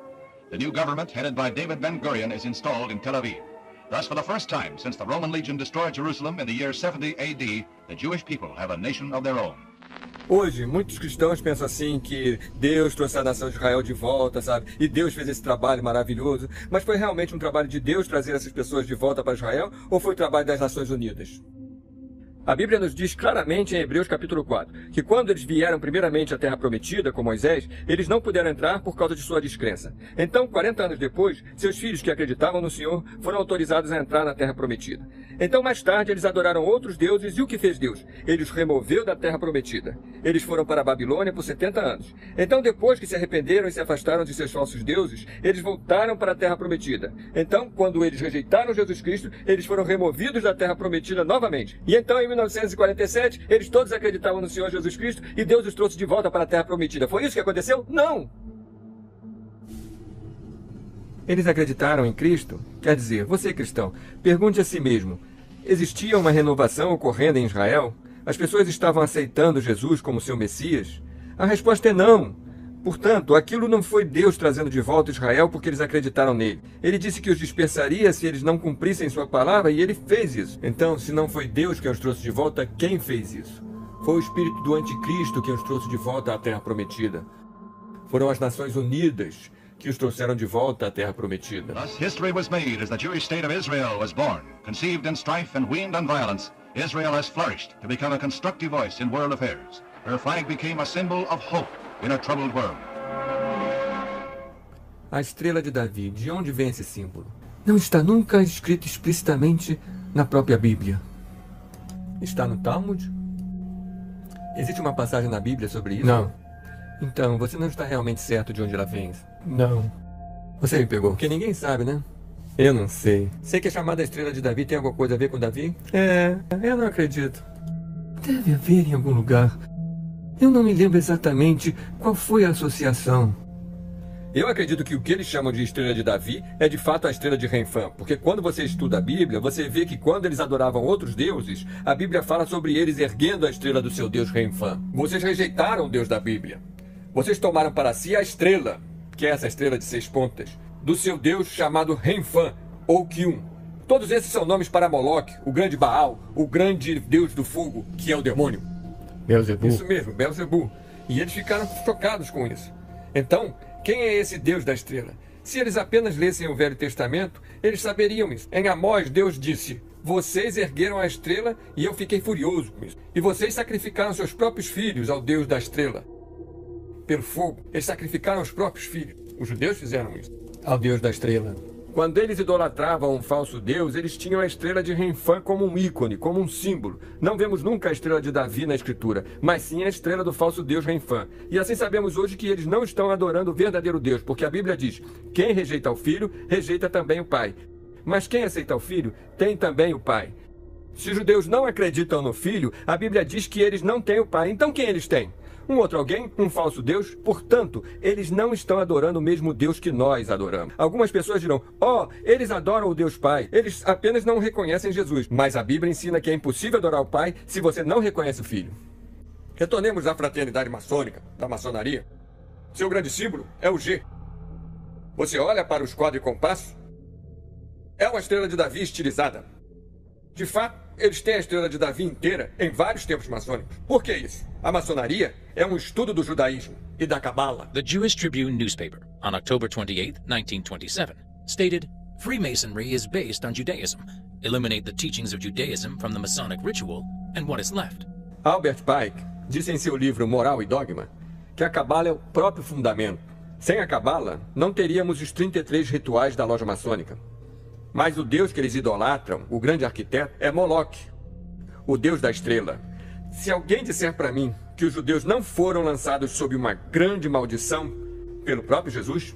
The new government, headed by David Ben-Gurion, is installed in Tel Aviv. Thus, for the first time since the Roman legion destroyed Jerusalem in the year 70 AD, the Jewish people have a nation of their own. Hoje, muitos cristãos pensam assim que Deus trouxe a nação de Israel de volta, sabe? E Deus fez esse trabalho maravilhoso. Mas foi realmente um trabalho de Deus trazer essas pessoas de volta para Israel ou foi trabalho das Nações Unidas? A Bíblia nos diz claramente em Hebreus capítulo 4 que quando eles vieram primeiramente à terra prometida com Moisés, eles não puderam entrar por causa de sua descrença. Então, 40 anos depois, seus filhos que acreditavam no Senhor foram autorizados a entrar na terra prometida. Então, mais tarde, eles adoraram outros deuses e o que fez Deus? Ele os removeu da terra prometida. Eles foram para a Babilônia por 70 anos. Então, depois que se arrependeram e se afastaram de seus falsos deuses, eles voltaram para a terra prometida. Então, quando eles rejeitaram Jesus Cristo, eles foram removidos da terra prometida novamente. E então, em 1947, eles todos acreditavam no Senhor Jesus Cristo e Deus os trouxe de volta para a terra prometida. Foi isso que aconteceu? Não! Eles acreditaram em Cristo? Quer dizer, você cristão, pergunte a si mesmo, existia uma renovação ocorrendo em Israel? As pessoas estavam aceitando Jesus como seu Messias? A resposta é não. Portanto, aquilo não foi Deus trazendo de volta Israel porque eles acreditaram nele. Ele disse que os dispersaria se eles não cumprissem sua palavra e ele fez isso. Então, se não foi Deus que os trouxe de volta, quem fez isso? Foi o espírito do anticristo que os trouxe de volta à terra prometida. Foram as Nações Unidas que os trouxeram de volta à terra prometida. Thus, history was made as the Jewish state of Israel was born. Conceived in strife and weaned on violence, Israel has flourished to become a constructive voice in world affairs. Her flag became a symbol of hope in a troubled world. A estrela de Davi, de onde vem esse símbolo? Não está nunca escrito explicitamente na própria Bíblia. Está no Talmud? Existe uma passagem na Bíblia sobre isso? Não. Então, você não está realmente certo de onde ela vem? Não. Você me pegou. Porque ninguém sabe, né? Eu não sei. Sei que a chamada estrela de Davi tem alguma coisa a ver com Davi? Eu não acredito. Deve haver em algum lugar. Eu não me lembro exatamente qual foi a associação. Eu acredito que o que eles chamam de estrela de Davi é de fato a estrela de Renfã, porque quando você estuda a Bíblia, você vê que quando eles adoravam outros deuses, a Bíblia fala sobre eles erguendo a estrela do seu deus Renfã. Vocês rejeitaram o Deus da Bíblia. Vocês tomaram para si a estrela, que é essa estrela de 6 pontas, do seu deus chamado Renfã, ou Kium. Todos esses são nomes para Moloque, o grande Baal, o grande deus do fogo, que é o demônio. Beelzebub. Isso mesmo, Beelzebub. E eles ficaram chocados com isso. Então, quem é esse Deus da estrela? Se eles apenas lessem o Velho Testamento, eles saberiam isso. Em Amós, Deus disse: Vocês ergueram a estrela e eu fiquei furioso com isso. E vocês sacrificaram seus próprios filhos ao Deus da estrela. Pelo fogo, eles sacrificaram os próprios filhos. Os judeus fizeram isso ao Deus da estrela. Quando eles idolatravam um falso Deus, eles tinham a estrela de Renfã como um ícone, como um símbolo. Não vemos nunca a estrela de Davi na Escritura, mas sim a estrela do falso Deus Renfã. E assim sabemos hoje que eles não estão adorando o verdadeiro Deus, porque a Bíblia diz: quem rejeita o Filho, rejeita também o Pai. Mas quem aceita o Filho, tem também o Pai. Se os judeus não acreditam no Filho, a Bíblia diz que eles não têm o Pai. Então quem eles têm? Um outro alguém, um falso Deus. Portanto, eles não estão adorando o mesmo Deus que nós adoramos. Algumas pessoas dirão: eles adoram o Deus Pai. Eles apenas não reconhecem Jesus. Mas a Bíblia ensina que é impossível adorar o Pai se você não reconhece o Filho. Retornemos à fraternidade maçônica, da maçonaria. Seu grande símbolo é o G. Você olha para o esquadro e compasso? É uma estrela de Davi estilizada. De fato, eles têm a estrela de Davi inteira em vários templos maçônicos. Por que isso? A maçonaria é um estudo do judaísmo e da Cabala. The Jewish Tribune newspaper, on October 28, 1927, stated, Freemasonry is based on Judaism. Eliminate the teachings of Judaism from the Masonic ritual, and what is left? Albert Pike disse em seu livro Moral e Dogma que a Cabala é o próprio fundamento. Sem a Cabala, não teríamos os 33 rituais da loja maçônica. Mas o Deus que eles idolatram, o grande arquiteto, é Moloque, o Deus da estrela. Se alguém disser para mim que os judeus não foram lançados sob uma grande maldição pelo próprio Jesus,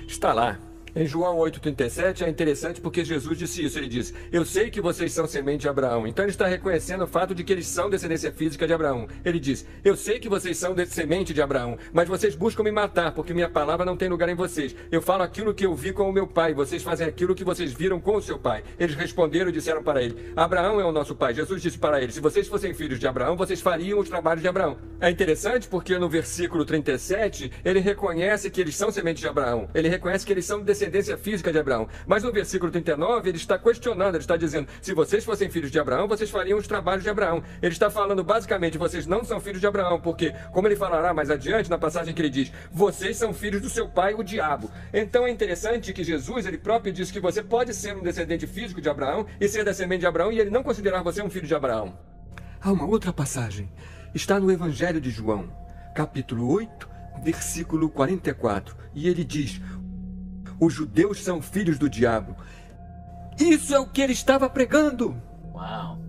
está lá. Em João 8,37 é interessante porque Jesus disse isso. Ele disse: eu sei que vocês são semente de Abraão. Então ele está reconhecendo o fato de que eles são descendência física de Abraão. Ele diz: eu sei que vocês são semente de Abraão, mas vocês buscam me matar porque minha palavra não tem lugar em vocês. Eu falo aquilo que eu vi com o meu pai, vocês fazem aquilo que vocês viram com o seu pai. Eles responderam e disseram para ele: Abraão é o nosso pai. Jesus disse para eles: se vocês fossem filhos de Abraão, vocês fariam os trabalhos de Abraão. É interessante porque no versículo 37 ele reconhece que eles são semente de Abraão. Ele reconhece que eles são descendência física de Abraão. Mas no versículo 39 ele está questionando, ele está dizendo: se vocês fossem filhos de Abraão, vocês fariam os trabalhos de Abraão. Ele está falando basicamente: vocês não são filhos de Abraão, porque, como ele falará mais adiante na passagem que ele diz, vocês são filhos do seu pai, o diabo. Então é interessante que Jesus, ele próprio diz que você pode ser um descendente físico de Abraão e ser da semente de Abraão e ele não considerar você um filho de Abraão. Há uma outra passagem, está no Evangelho de João, capítulo 8, versículo 44, e ele diz: os judeus são filhos do diabo. Isso é o que ele estava pregando. Wow.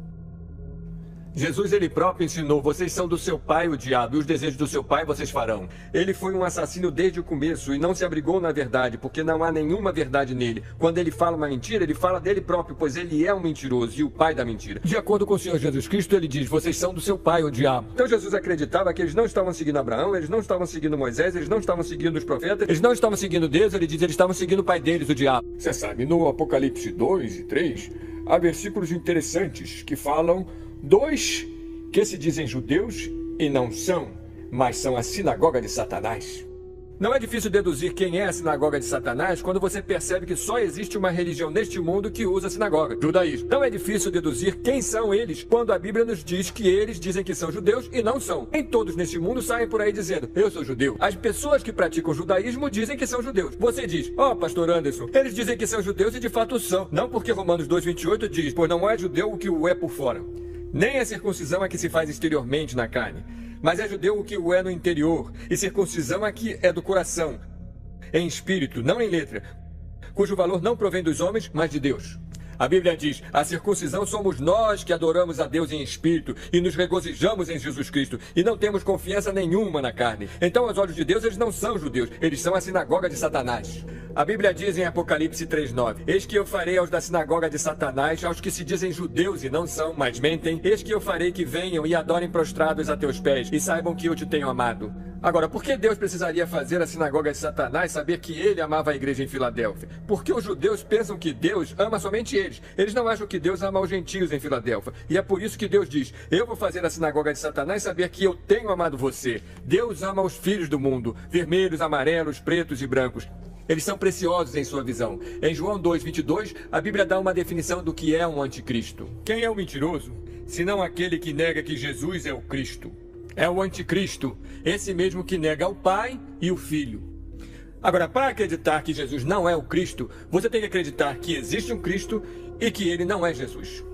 Jesus, ele próprio ensinou: vocês são do seu pai, o diabo, e os desejos do seu pai vocês farão. Ele foi um assassino desde o começo e não se abrigou na verdade, porque não há nenhuma verdade nele. Quando ele fala uma mentira, ele fala dele próprio, pois ele é um mentiroso e o pai da mentira. De acordo com o Senhor Jesus Cristo, ele diz: vocês são do seu pai, o diabo. Então Jesus acreditava que eles não estavam seguindo Abraão, eles não estavam seguindo Moisés, eles não estavam seguindo os profetas, eles não estavam seguindo Deus, ele diz: eles estavam seguindo o pai deles, o diabo. Você sabe, no Apocalipse 2 e 3, há versículos interessantes que falam dois que se dizem judeus e não são, mas são a sinagoga de Satanás. Não é difícil deduzir quem é a sinagoga de Satanás quando você percebe que só existe uma religião neste mundo que usa a sinagoga, judaísmo. Não é difícil deduzir quem são eles quando a Bíblia nos diz que eles dizem que são judeus e não são. Nem todos neste mundo saem por aí dizendo: eu sou judeu. As pessoas que praticam judaísmo dizem que são judeus. Você diz: pastor Anderson, eles dizem que são judeus e de fato são. Não porque Romanos 2,28 diz: pois não é judeu o que o é por fora. Nem a circuncisão é que se faz exteriormente na carne, mas é judeu o que o é no interior, e circuncisão é que é do coração, em espírito, não em letra, cujo valor não provém dos homens, mas de Deus. A Bíblia diz: a circuncisão somos nós que adoramos a Deus em espírito e nos regozijamos em Jesus Cristo e não temos confiança nenhuma na carne. Então, aos olhos de Deus, eles não são judeus, eles são a sinagoga de Satanás. A Bíblia diz em Apocalipse 3,9: eis que eu farei aos da sinagoga de Satanás, aos que se dizem judeus e não são, mas mentem, eis que eu farei que venham e adorem prostrados a teus pés e saibam que eu te tenho amado. Agora, por que Deus precisaria fazer a sinagoga de Satanás saber que ele amava a igreja em Filadélfia? Porque os judeus pensam que Deus ama somente eles. Eles não acham que Deus ama os gentios em Filadélfia. E é por isso que Deus diz: eu vou fazer a sinagoga de Satanás saber que eu tenho amado você. Deus ama os filhos do mundo, vermelhos, amarelos, pretos e brancos. Eles são preciosos em sua visão. Em João 2,22, a Bíblia dá uma definição do que é um anticristo. Quem é o mentiroso, senão aquele que nega que Jesus é o Cristo? É o anticristo, esse mesmo que nega o Pai e o Filho. Agora, para acreditar que Jesus não é o Cristo, você tem que acreditar que existe um Cristo e que ele não é Jesus.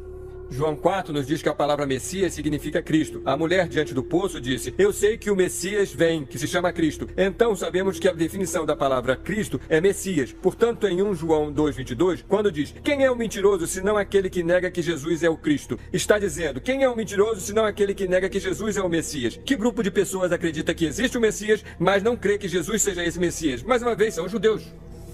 João 4 nos diz que a palavra Messias significa Cristo. A mulher diante do poço disse: eu sei que o Messias vem, que se chama Cristo. Então sabemos que a definição da palavra Cristo é Messias. Portanto, em 1 João 2,22, quando diz: quem é o mentiroso senão aquele que nega que Jesus é o Cristo? Está dizendo: quem é o mentiroso senão aquele que nega que Jesus é o Messias? Que grupo de pessoas acredita que existe o Messias, mas não crê que Jesus seja esse Messias? Mais uma vez, são os judeus.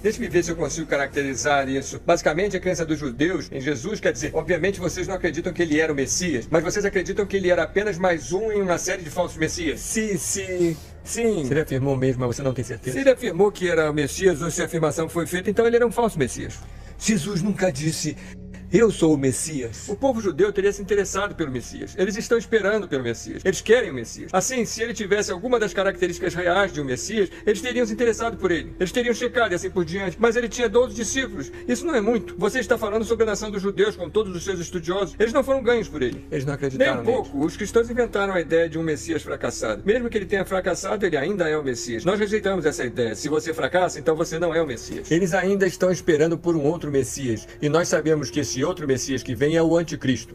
Deixe-me ver se eu consigo caracterizar isso. Basicamente, a crença dos judeus em Jesus quer dizer, obviamente vocês não acreditam que ele era o Messias, mas vocês acreditam que ele era apenas mais um em uma série de falsos Messias. Sim. Se ele afirmou mesmo, mas você não tem certeza. Se ele afirmou que era o Messias, ou se a afirmação foi feita, então ele era um falso Messias. Jesus nunca disse: eu sou o Messias. O povo judeu teria se interessado pelo Messias. Eles estão esperando pelo Messias. Eles querem o Messias. Assim, se ele tivesse alguma das características reais de um Messias, eles teriam se interessado por ele. Eles teriam checado e assim por diante. Mas ele tinha 12 discípulos. Isso não é muito. Você está falando sobre a nação dos judeus, com todos os seus estudiosos. Eles não foram ganhos por ele. Eles não acreditaram nem um pouco. Os cristãos inventaram a ideia de um Messias fracassado. Mesmo que ele tenha fracassado, ele ainda é o Messias. Nós rejeitamos essa ideia. Se você fracassa, então você não é o Messias. Eles ainda estão esperando por um outro Messias. E nós sabemos que esse outro Messias que vem é o anticristo.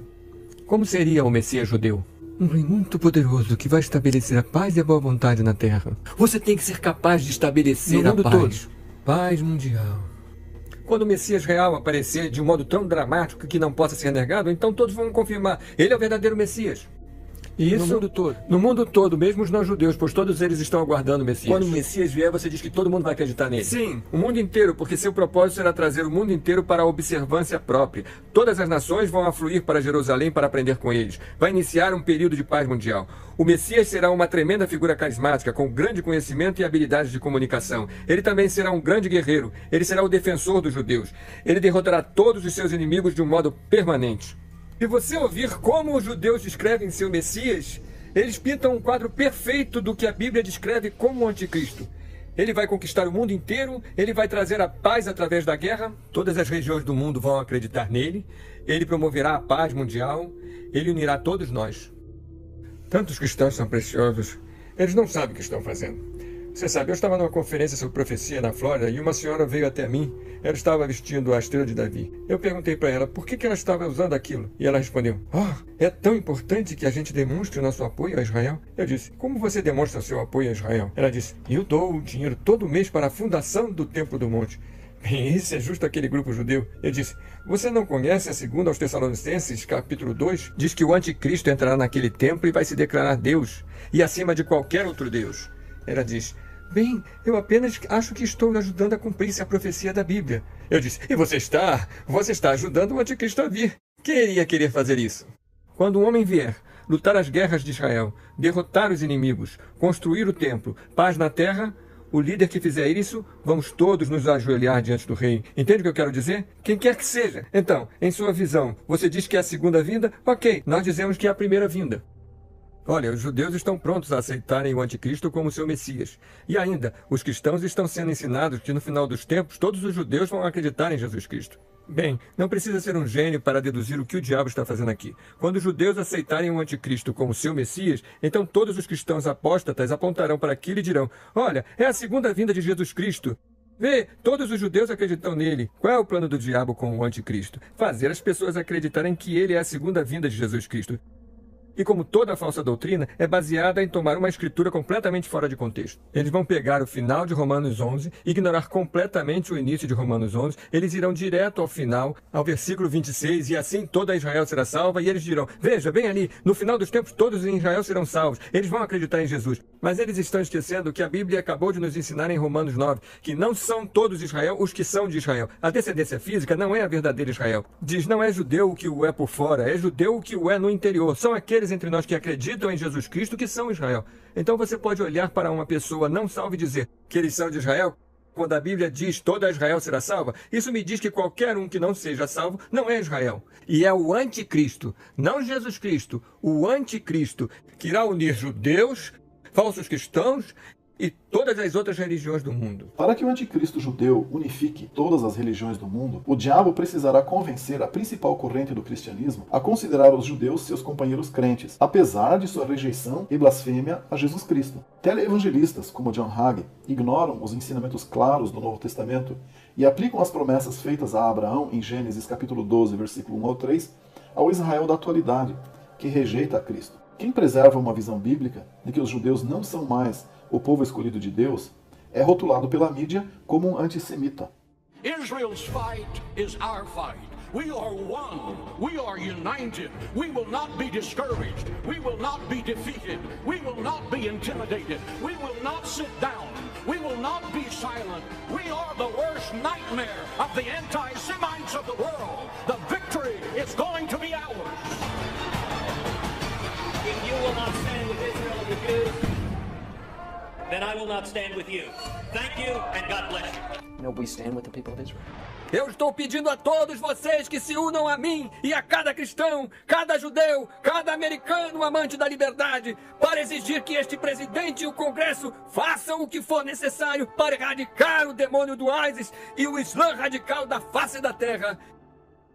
Como seria o Messias judeu? Um rei muito poderoso que vai estabelecer a paz e a boa vontade na terra. Você tem que ser capaz de estabelecer no mundo todo. Paz mundial. Quando o Messias real aparecer de um modo tão dramático que não possa ser negado, então todos vão confirmar: ele é o verdadeiro Messias. E isso no mundo todo. No mundo todo, mesmo os não-judeus, pois todos eles estão aguardando o Messias. Quando o Messias vier, você diz que todo mundo vai acreditar nele. Sim, o mundo inteiro, porque seu propósito será trazer o mundo inteiro para a observância própria. Todas as nações vão afluir para Jerusalém para aprender com eles. Vai iniciar um período de paz mundial. O Messias será uma tremenda figura carismática, com grande conhecimento e habilidades de comunicação. Ele também será um grande guerreiro. Ele será o defensor dos judeus. Ele derrotará todos os seus inimigos de um modo permanente. Se você ouvir como os judeus descrevem seu Messias, eles pintam um quadro perfeito do que a Bíblia descreve como o anticristo. Ele vai conquistar o mundo inteiro, ele vai trazer a paz através da guerra, todas as regiões do mundo vão acreditar nele, ele promoverá a paz mundial, ele unirá todos nós. Tantos cristãos são preciosos, eles não sabem o que estão fazendo. Você sabe, eu estava numa conferência sobre profecia na Flórida e uma senhora veio até mim. Ela estava vestindo a estrela de Davi. Eu perguntei para ela por que ela estava usando aquilo. E ela respondeu: é tão importante que a gente demonstre o nosso apoio a Israel. Eu disse: como você demonstra o seu apoio a Israel? Ela disse: eu dou o dinheiro todo mês para a fundação do Templo do Monte. Bem, esse é justo aquele grupo judeu. Eu disse: você não conhece a 2 aos Tessalonicenses, capítulo 2? Diz que o anticristo entrará naquele templo e vai se declarar Deus, e acima de qualquer outro Deus. Ela diz: bem, eu apenas acho que estou ajudando a cumprir-se a profecia da Bíblia. Eu disse: e você está ajudando o anticristo a vir. Quem iria querer fazer isso? Quando um homem vier, lutar as guerras de Israel, derrotar os inimigos, construir o templo, paz na terra, o líder que fizer isso, vamos todos nos ajoelhar diante do rei. Entende o que eu quero dizer? Quem quer que seja. Então, em sua visão, você diz que é a segunda vinda? Ok, nós dizemos que é a primeira vinda. Olha, os judeus estão prontos a aceitarem o anticristo como seu Messias. E ainda, os cristãos estão sendo ensinados que no final dos tempos todos os judeus vão acreditar em Jesus Cristo. Bem, não precisa ser um gênio para deduzir o que o diabo está fazendo aqui. Quando os judeus aceitarem o anticristo como seu Messias, então todos os cristãos apóstatas apontarão para aquilo e dirão: olha, é a segunda vinda de Jesus Cristo. Vê, todos os judeus acreditam nele. Qual é o plano do diabo com o anticristo? Fazer as pessoas acreditarem que ele é a segunda vinda de Jesus Cristo. E como toda falsa doutrina, é baseada em tomar uma escritura completamente fora de contexto. Eles vão pegar o final de Romanos 11, ignorar completamente o início de Romanos 11, eles irão direto ao final, ao versículo 26, e assim toda Israel será salva, e eles dirão: veja, bem ali, no final dos tempos todos em Israel serão salvos. Eles vão acreditar em Jesus. Mas eles estão esquecendo que a Bíblia acabou de nos ensinar em Romanos 9, que não são todos Israel os que são de Israel. A descendência física não é a verdadeira Israel. Diz: não é judeu o que o é por fora, é judeu o que o é no interior. São aqueles entre nós que acreditam em Jesus Cristo que são Israel. Então você pode olhar para uma pessoa não salva e dizer que eles são de Israel. Quando a Bíblia diz toda Israel será salva, isso me diz que qualquer um que não seja salvo não é Israel. E é o anticristo, não Jesus Cristo, o anticristo, que irá unir judeus, falsos cristãos e todas as outras religiões do mundo. Para que o anticristo judeu unifique todas as religiões do mundo, o diabo precisará convencer a principal corrente do cristianismo a considerar os judeus seus companheiros crentes, apesar de sua rejeição e blasfêmia a Jesus Cristo. Teleevangelistas como John Hagee ignoram os ensinamentos claros do Novo Testamento e aplicam as promessas feitas a Abraão em Gênesis capítulo 12, versículo 1 ao 3, ao Israel da atualidade, que rejeita a Cristo. Quem preserva uma visão bíblica de que os judeus não são mais o povo escolhido de Deus é rotulado pela mídia como um antissemita. Israel's fight is our fight. We are one. We are united. We will not be discouraged. We will not be defeated. We will not be intimidated. We will not sit down. We will not be silent. We are the worst nightmare of the anti-Semites of the world. The victory is going to be ours. If you will not stand with Israel and the Jews, then I will not stand with you. Thank you and God bless you. No, we stand with the people of Israel. Eu estou pedindo a todos vocês que se unam a mim e a cada cristão, cada judeu, cada americano amante da liberdade, para exigir que este presidente e o Congresso façam o que for necessário para erradicar o demônio do ISIS e o Islã radical da face da terra.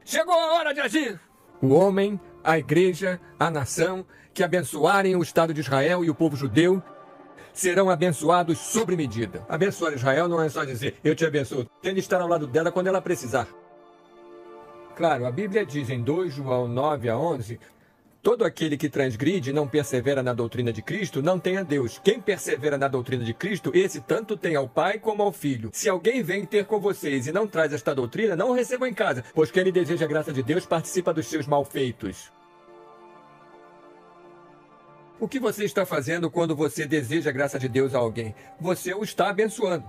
Chegou a hora de agir! O homem, a igreja, a nação, que abençoarem o Estado de Israel e o povo judeu, serão abençoados sobre medida. Abençoar Israel não é só dizer, eu te abençoo. Tem de estar ao lado dela quando ela precisar. Claro, a Bíblia diz em 2 João 9 a 11, todo aquele que transgride e não persevera na doutrina de Cristo, não tem a Deus. Quem persevera na doutrina de Cristo, esse tanto tem ao Pai como ao Filho. Se alguém vem ter com vocês e não traz esta doutrina, não o recebam em casa, pois quem lhe deseja a graça de Deus participa dos seus malfeitos. O que você está fazendo quando você deseja a graça de Deus a alguém? Você o está abençoando.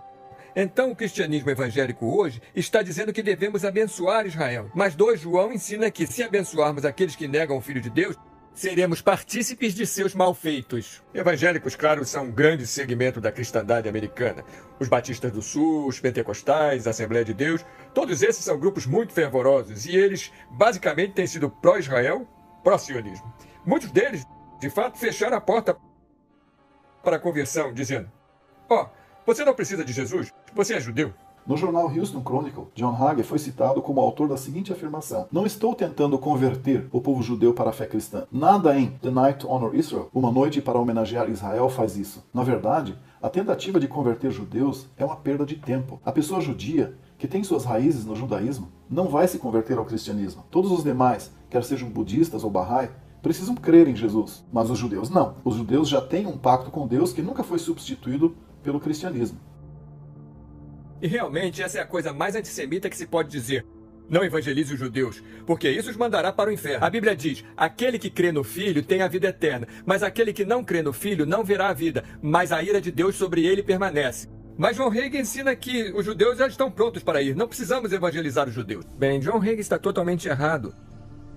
Então o cristianismo evangélico hoje está dizendo que devemos abençoar Israel. Mas 2 João ensina que se abençoarmos aqueles que negam o Filho de Deus, seremos partícipes de seus malfeitos. Evangélicos, claro, são um grande segmento da cristandade americana. Os batistas do sul, os pentecostais, a Assembleia de Deus, todos esses são grupos muito fervorosos e eles basicamente têm sido pró-Israel, pró-sionismo. Muitos deles de fato, fecharam a porta para a conversão, dizendo, você não precisa de Jesus, você é judeu. No jornal Houston Chronicle, John Hagee foi citado como autor da seguinte afirmação: não estou tentando converter o povo judeu para a fé cristã. Nada em The Night to Honor Israel, uma noite para homenagear Israel, faz isso. Na verdade, a tentativa de converter judeus é uma perda de tempo. A pessoa judia, que tem suas raízes no judaísmo, não vai se converter ao cristianismo. Todos os demais, quer sejam budistas ou Bahá'í, precisam crer em Jesus, mas os judeus não. Os judeus já têm um pacto com Deus que nunca foi substituído pelo cristianismo. E realmente essa é a coisa mais antissemita que se pode dizer. Não evangelize os judeus, porque isso os mandará para o inferno. A Bíblia diz, aquele que crê no Filho tem a vida eterna, mas aquele que não crê no Filho não verá a vida, mas a ira de Deus sobre ele permanece. Mas John Hagee ensina que os judeus já estão prontos para ir, não precisamos evangelizar os judeus. Bem, John Hagee está totalmente errado.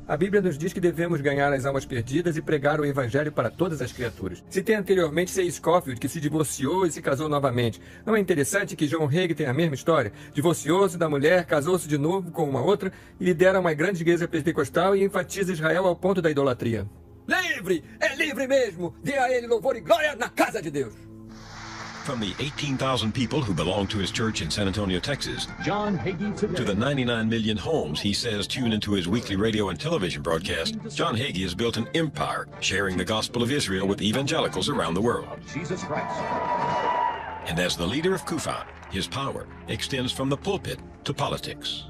A Bíblia nos diz que devemos ganhar as almas perdidas e pregar o Evangelho para todas as criaturas. Citei anteriormente C. Scofield, que se divorciou e se casou novamente. Não é interessante que John Hagee tem a mesma história? Divorciou-se da mulher, casou-se de novo com uma outra e lidera uma grande igreja pentecostal e enfatiza Israel ao ponto da idolatria. Livre! É livre mesmo! Dê a ele louvor e glória na casa de Deus! From the 18,000 people who belong to his church in San Antonio, Texas, John Hagee today. To the 99 million homes he says tune into his weekly radio and television broadcast, John Hagee has built an empire sharing the gospel of Israel with evangelicals around the world. Jesus Christ. And as the leader of Kufa, his power extends from the pulpit to politics.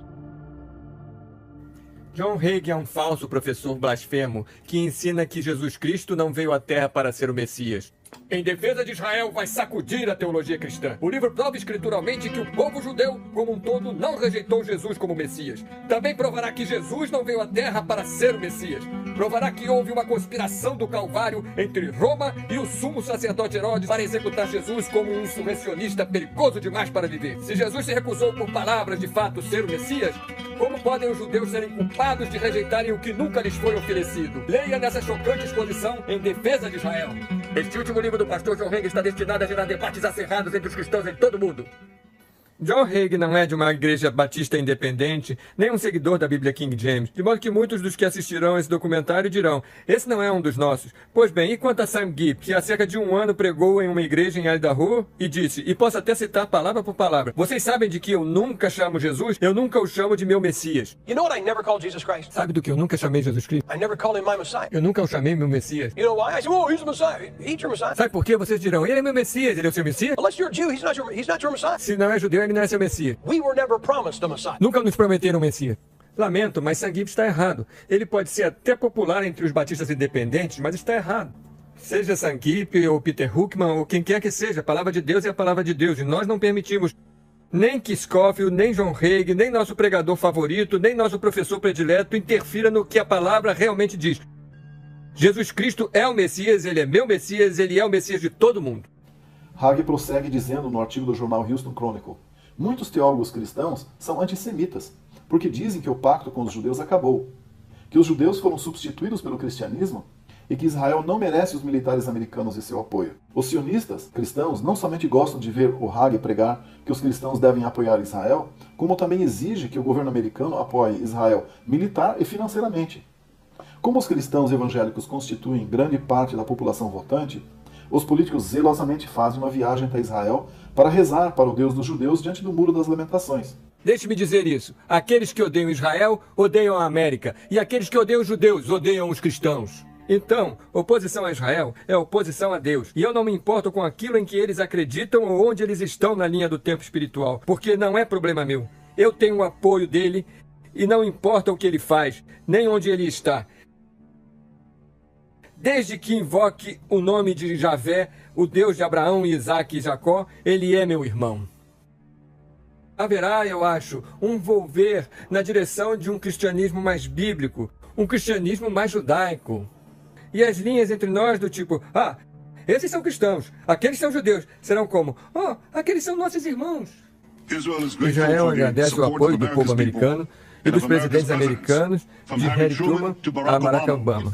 John Hagee é um falso professor blasfemo que ensina que Jesus Cristo não veio à Terra para ser o Messias. Em defesa de Israel, vai sacudir a teologia cristã. O livro prova escrituralmente que o povo judeu, como um todo, não rejeitou Jesus como Messias. Também provará que Jesus não veio à Terra para ser o Messias. Provará que houve uma conspiração do Calvário entre Roma e o sumo sacerdote Herodes para executar Jesus como um insurrecionista perigoso demais para viver. Se Jesus se recusou por palavras de fato ser o Messias, como podem os judeus serem culpados de rejeitarem o que nunca lhes foi oferecido? Leia nessa chocante exposição em defesa de Israel. Este último livro do pastor John Hagee está destinado a gerar debates acirrados entre os cristãos em todo o mundo. John Hagee não é de uma igreja batista independente, nem um seguidor da Bíblia King James, de modo que muitos dos que assistirão a esse documentário dirão, esse não é um dos nossos. Pois bem, e quanto a Sam Gibb, que há cerca de 1 ano pregou em uma igreja em Idaho e disse, e posso até citar palavra por palavra, vocês sabem de que eu nunca chamo Jesus? Eu nunca o chamo de meu Messias. You know what I never called Jesus Christ? Sabe do que eu nunca chamei Jesus Cristo? I never called him my Messiah. Eu nunca o chamei meu Messias. You know why? I said, oh, he's the Messiah. He's your Messiah. Sabe por quê? Vocês dirão, ele é meu Messias, ele é o seu Messias? Unless you're a Jew, he's not your Messiah. Se não é judeu, ele não é seu Messias. We were never promised a Messiah. Nunca nos prometeram um Messias. Lamento, mas Sam Gibb está errado. Ele pode ser até popular entre os batistas independentes, mas está errado. Seja Sam Gibb ou Peter Huckman ou quem quer que seja, a palavra de Deus é a palavra de Deus e nós não permitimos nem que Scofield, nem John Hagee, nem nosso pregador favorito, nem nosso professor predileto interfira no que a palavra realmente diz. Jesus Cristo é o Messias, ele é meu Messias, ele é o Messias de todo mundo. Hagee prossegue dizendo no artigo do jornal Houston Chronicle, muitos teólogos cristãos são antissemitas, porque dizem que o pacto com os judeus acabou, que os judeus foram substituídos pelo cristianismo e que Israel não merece os militares americanos e seu apoio. Os sionistas cristãos não somente gostam de ver o Hagee pregar que os cristãos devem apoiar Israel, como também exige que o governo americano apoie Israel militar e financeiramente. Como os cristãos evangélicos constituem grande parte da população votante, os políticos zelosamente fazem uma viagem até Israel para rezar para o Deus dos judeus diante do Muro das Lamentações. Deixe-me dizer isso. Aqueles que odeiam Israel odeiam a América, e aqueles que odeiam os judeus odeiam os cristãos. Então, oposição a Israel é oposição a Deus. E eu não me importo com aquilo em que eles acreditam ou onde eles estão na linha do tempo espiritual, porque não é problema meu. Eu tenho o apoio dele e não importa o que ele faz, nem onde ele está. Desde que invoque o nome de Javé, o Deus de Abraão, Isaque e Jacó, ele é meu irmão. Haverá, eu acho, um volver na direção de um cristianismo mais bíblico, um cristianismo mais judaico. E as linhas entre nós do tipo, esses são cristãos, aqueles são judeus, serão como, aqueles são nossos irmãos. Israel agradece o apoio do povo americano e dos presidentes americanos, de Harry Truman a Barack Obama.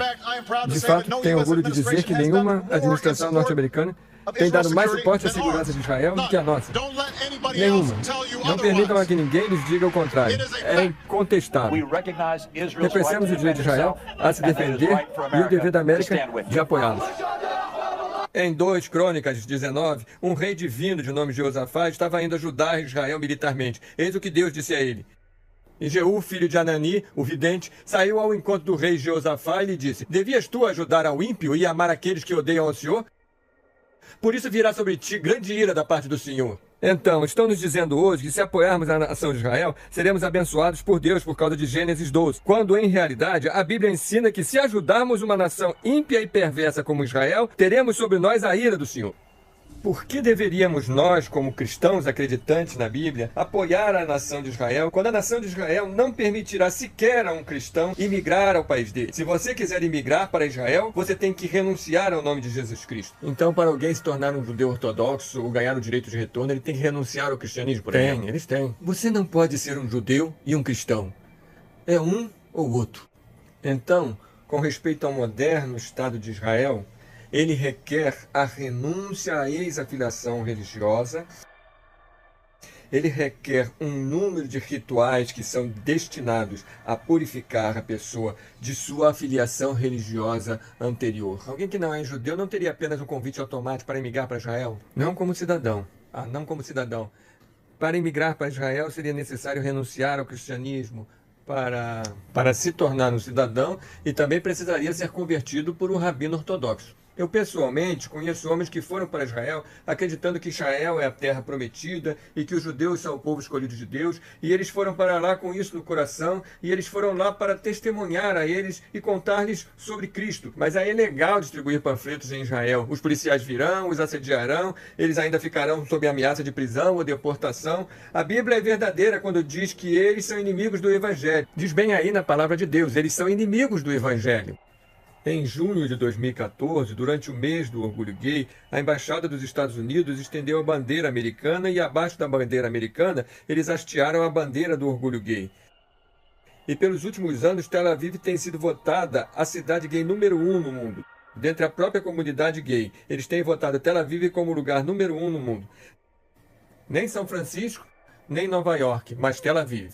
De fato, tenho orgulho de dizer que nenhuma administração norte-americana tem dado mais suporte à segurança de Israel do que a nossa. Nenhuma. Não permitam a que ninguém lhes diga o contrário. É incontestável. Reconhecemos o direito de Israel a se defender e o dever da América de apoiá-los. Em 2 Crônicas 19, um rei divino de nome Jeosafá estava indo ajudar Israel militarmente. Eis o que Deus disse a ele. E Jeú, filho de Anani, o vidente, saiu ao encontro do rei Jeosafá e lhe disse, devias tu ajudar ao ímpio e amar aqueles que odeiam ao Senhor? Por isso virá sobre ti grande ira da parte do Senhor. Então, estão nos dizendo hoje que se apoiarmos a nação de Israel, seremos abençoados por Deus por causa de Gênesis 12, quando em realidade a Bíblia ensina que se ajudarmos uma nação ímpia e perversa como Israel, teremos sobre nós a ira do Senhor. Por que deveríamos nós, como cristãos acreditantes na Bíblia, apoiar a nação de Israel, quando a nação de Israel não permitirá sequer a um cristão imigrar ao país dele? Se você quiser imigrar para Israel, você tem que renunciar ao nome de Jesus Cristo. Então, para alguém se tornar um judeu ortodoxo ou ganhar o direito de retorno, ele tem que renunciar ao cristianismo, por exemplo? Eles têm. Você não pode ser um judeu e um cristão. É um ou outro. Então, com respeito ao moderno Estado de Israel, ele requer a renúncia à ex-afiliação religiosa, ele requer um número de rituais que são destinados a purificar a pessoa de sua afiliação religiosa anterior. Alguém que não é judeu não teria apenas um convite automático para emigrar para Israel? Não como cidadão. Não como cidadão. Para emigrar para Israel seria necessário renunciar ao cristianismo, para se tornar um cidadão, e também precisaria ser convertido por um rabino ortodoxo. Eu, pessoalmente, conheço homens que foram para Israel acreditando que Israel é a terra prometida e que os judeus são o povo escolhido de Deus, e eles foram para lá com isso no coração, e eles foram lá para testemunhar a eles e contar-lhes sobre Cristo. Mas aí é legal distribuir panfletos em Israel. Os policiais virão, os assediarão, eles ainda ficarão sob ameaça de prisão ou deportação. A Bíblia é verdadeira quando diz que eles são inimigos do Evangelho. Diz bem aí na palavra de Deus, eles são inimigos do Evangelho. Em junho de 2014, durante o mês do orgulho gay, a Embaixada dos Estados Unidos estendeu a bandeira americana e abaixo da bandeira americana eles hastearam a bandeira do orgulho gay. E pelos últimos anos, Tel Aviv tem sido votada a cidade gay número 1 no mundo. Dentre a própria comunidade gay, eles têm votado Tel Aviv como lugar número 1 no mundo. Nem São Francisco, nem Nova York, mas Tel Aviv.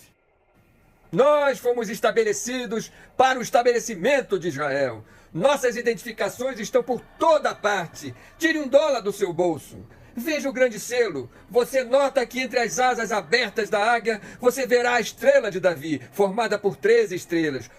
Nós fomos estabelecidos para o estabelecimento de Israel. Nossas identificações estão por toda parte. Tire $1 do seu bolso. Veja o grande selo. Você nota que entre as asas abertas da águia, você verá a estrela de Davi, formada por 13 estrelas.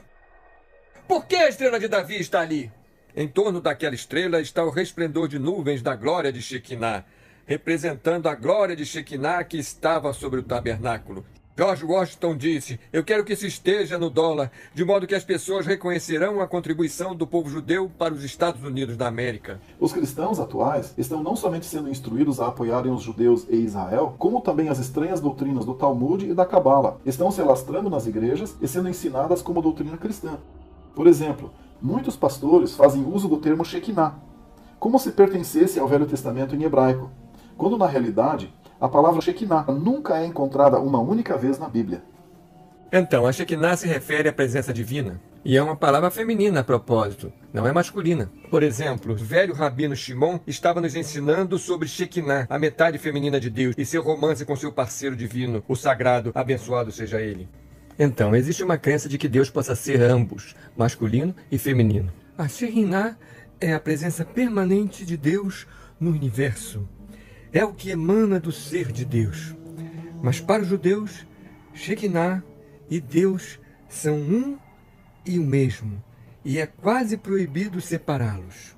Por que a estrela de Davi está ali? Em torno daquela estrela está o resplendor de nuvens da glória de Shekinah, representando a glória de Shekinah que estava sobre o tabernáculo. George Washington disse: eu quero que isso esteja no dólar, de modo que as pessoas reconhecerão a contribuição do povo judeu para os Estados Unidos da América. Os cristãos atuais estão não somente sendo instruídos a apoiarem os judeus e Israel, como também as estranhas doutrinas do Talmud e da Cabala estão se alastrando nas igrejas e sendo ensinadas como doutrina cristã. Por exemplo, muitos pastores fazem uso do termo Shekinah, como se pertencesse ao Velho Testamento em hebraico, quando na realidade a palavra Shekinah nunca é encontrada uma única vez na Bíblia. Então, a Shekinah se refere à presença divina. E é uma palavra feminina a propósito, não é masculina. Por exemplo, o velho rabino Shimon estava nos ensinando sobre Shekinah, a metade feminina de Deus, e seu romance com seu parceiro divino, o sagrado, abençoado seja ele. Então, existe uma crença de que Deus possa ser ambos, masculino e feminino. A Shekinah é a presença permanente de Deus no universo. É o que emana do ser de Deus. Mas para os judeus, Shekinah e Deus são um e o mesmo, e é quase proibido separá-los.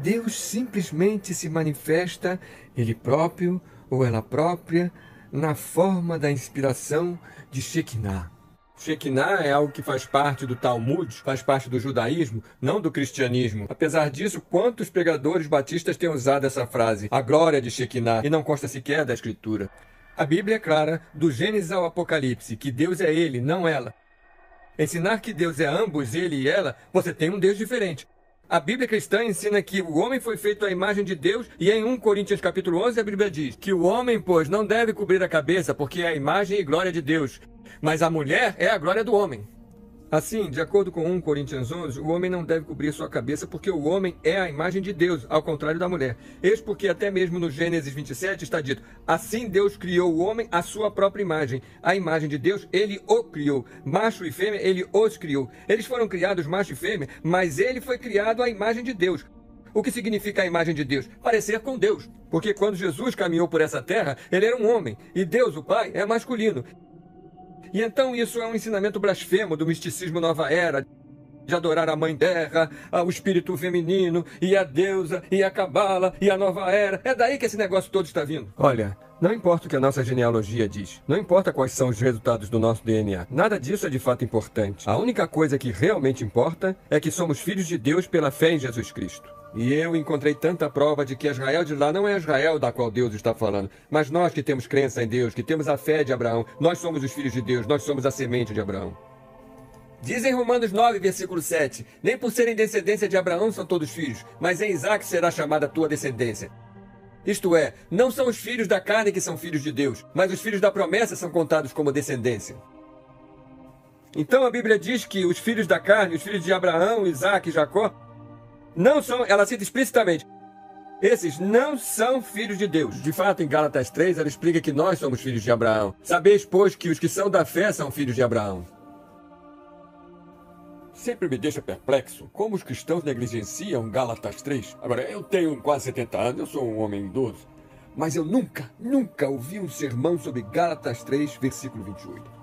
Deus simplesmente se manifesta, ele próprio ou ela própria, na forma da inspiração de Shekinah. Shekinah é algo que faz parte do Talmud, faz parte do judaísmo, não do cristianismo. Apesar disso, quantos pregadores batistas têm usado essa frase, a glória de Shekinah, e não consta sequer da Escritura? A Bíblia é clara, do Gênesis ao Apocalipse, que Deus é ele, não ela. Ensinar que Deus é ambos, ele e ela, você tem um Deus diferente. A Bíblia cristã ensina que o homem foi feito à imagem de Deus, e em 1 Coríntios capítulo 11 a Bíblia diz que o homem, pois, não deve cobrir a cabeça, porque é a imagem e glória de Deus. Mas a mulher é a glória do homem. Assim, de acordo com 1 Coríntios 11, o homem não deve cobrir sua cabeça porque o homem é a imagem de Deus, ao contrário da mulher. Eis porque até mesmo no Gênesis 27 está dito: assim Deus criou o homem à sua própria imagem. A imagem de Deus, ele o criou. Macho e fêmea, ele os criou. Eles foram criados macho e fêmea, mas ele foi criado à imagem de Deus. O que significa a imagem de Deus? Parecer com Deus. Porque quando Jesus caminhou por essa terra, ele era um homem, e Deus, o Pai, é masculino. E então isso é um ensinamento blasfemo do misticismo nova era, de adorar a mãe terra, o espírito feminino, e a deusa, e a cabala, e a nova era. É daí que esse negócio todo está vindo. Olha, não importa o que a nossa genealogia diz, não importa quais são os resultados do nosso DNA, nada disso é de fato importante. A única coisa que realmente importa é que somos filhos de Deus pela fé em Jesus Cristo. E eu encontrei tanta prova de que Israel de lá não é Israel da qual Deus está falando, mas nós que temos crença em Deus, que temos a fé de Abraão, nós somos os filhos de Deus, nós somos a semente de Abraão. Diz em Romanos 9, versículo 7, nem por serem descendência de Abraão são todos filhos, mas em Isaque será chamada a tua descendência. Isto é, não são os filhos da carne que são filhos de Deus, mas os filhos da promessa são contados como descendência. Então a Bíblia diz que os filhos da carne, os filhos de Abraão, Isaque e Jacó, não são, ela cita explicitamente, esses não são filhos de Deus. De fato, em Gálatas 3, ela explica que nós somos filhos de Abraão. Sabeis, pois, que os que são da fé são filhos de Abraão. Sempre me deixa perplexo como os cristãos negligenciam Gálatas 3. Agora, eu tenho quase 70 anos, eu sou um homem idoso, mas eu nunca ouvi um sermão sobre Gálatas 3, versículo 28.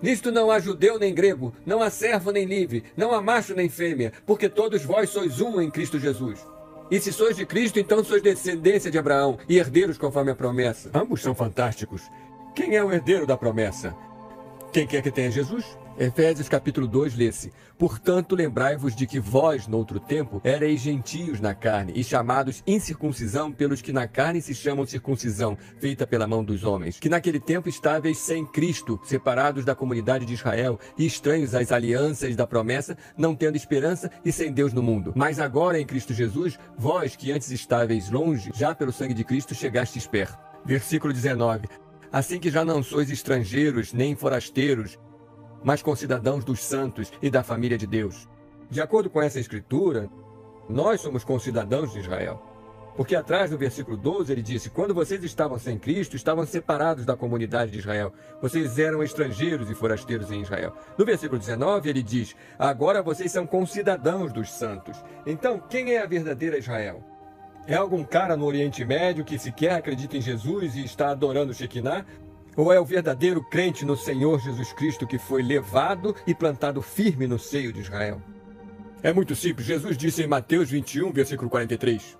Nisto não há judeu nem grego, não há servo nem livre, não há macho nem fêmea, porque todos vós sois um em Cristo Jesus. E se sois de Cristo, então sois descendência de Abraão e herdeiros conforme a promessa. Ambos são fantásticos. Quem é o herdeiro da promessa? Quem quer que tenha Jesus? Efésios capítulo 2 lê-se: portanto, lembrai-vos de que vós, noutro tempo, éreis gentios na carne, e chamados incircuncisão pelos que na carne se chamam circuncisão, feita pela mão dos homens, que naquele tempo estáveis sem Cristo, separados da comunidade de Israel, e estranhos às alianças da promessa, não tendo esperança e sem Deus no mundo. Mas agora, em Cristo Jesus, vós, que antes estáveis longe, já pelo sangue de Cristo chegastes perto. Versículo 19: assim que já não sois estrangeiros, nem forasteiros, mas concidadãos dos santos e da família de Deus. De acordo com essa escritura, nós somos concidadãos de Israel. Porque atrás, no versículo 12, ele disse: quando vocês estavam sem Cristo, estavam separados da comunidade de Israel. Vocês eram estrangeiros e forasteiros em Israel. No versículo 19, ele diz: agora vocês são concidadãos dos santos. Então, quem é a verdadeira Israel? É algum cara no Oriente Médio que sequer acredita em Jesus e está adorando Shekinah? Ou é o verdadeiro crente no Senhor Jesus Cristo que foi levado e plantado firme no seio de Israel? É muito simples. Jesus disse em Mateus 21, versículo 43: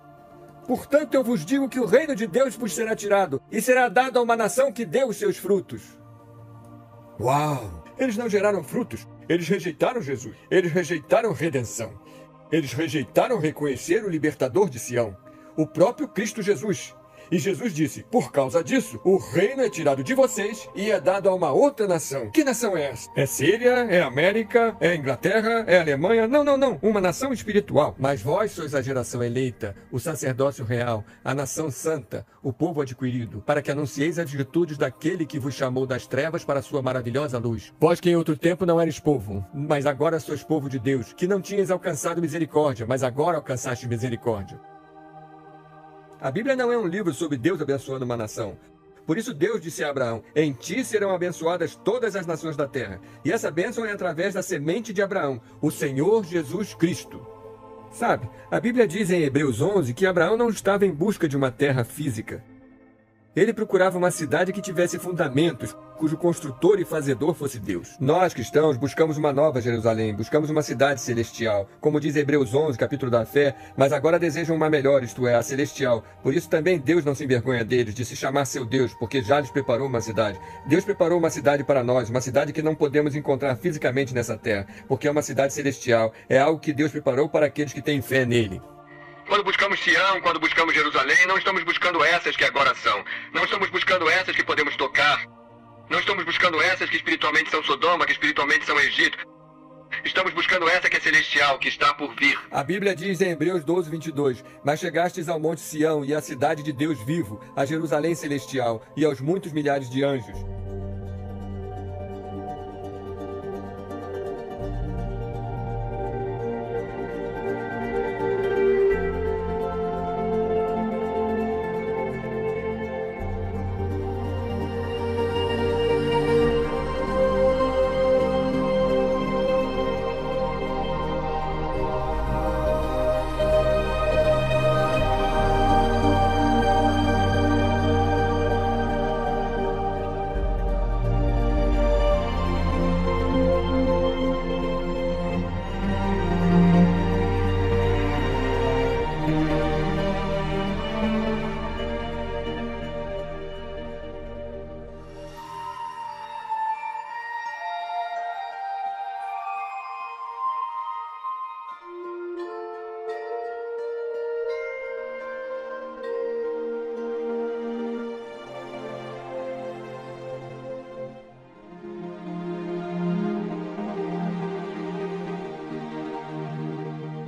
portanto, eu vos digo que o reino de Deus vos será tirado e será dado a uma nação que dê os seus frutos. Uau! Eles não geraram frutos. Eles rejeitaram Jesus. Eles rejeitaram redenção. Eles rejeitaram reconhecer o libertador de Sião, o próprio Cristo Jesus. E Jesus disse: por causa disso, o reino é tirado de vocês e é dado a uma outra nação. Que nação é essa? É Síria? É América? É Inglaterra? É Alemanha? Não. Uma nação espiritual. Mas vós sois a geração eleita, o sacerdócio real, a nação santa, o povo adquirido, para que anuncieis as virtudes daquele que vos chamou das trevas para a sua maravilhosa luz. Vós que em outro tempo não eres povo, mas agora sois povo de Deus, que não tinhas alcançado misericórdia, mas agora alcançaste misericórdia. A Bíblia não é um livro sobre Deus abençoando uma nação. Por isso Deus disse a Abraão: em ti serão abençoadas todas as nações da terra. E essa bênção é através da semente de Abraão, o Senhor Jesus Cristo. Sabe, a Bíblia diz em Hebreus 11 que Abraão não estava em busca de uma terra física. Ele procurava uma cidade que tivesse fundamentos, cujo construtor e fazedor fosse Deus. Nós, cristãos, buscamos uma nova Jerusalém, buscamos uma cidade celestial. Como diz Hebreus 11, capítulo da fé, mas agora desejam uma melhor, isto é, a celestial. Por isso também Deus não se envergonha deles, de se chamar seu Deus, porque já lhes preparou uma cidade. Deus preparou uma cidade para nós, uma cidade que não podemos encontrar fisicamente nessa terra, porque é uma cidade celestial. É algo que Deus preparou para aqueles que têm fé nele. Quando buscamos Sião, quando buscamos Jerusalém, não estamos buscando essas que agora são. Não estamos buscando essas que podemos tocar. Não estamos buscando essas que espiritualmente são Sodoma, que espiritualmente são Egito. Estamos buscando essa que é celestial, que está por vir. A Bíblia diz em Hebreus 12, 22, mas chegastes ao monte Sião e à cidade de Deus vivo, a Jerusalém celestial e aos muitos milhares de anjos.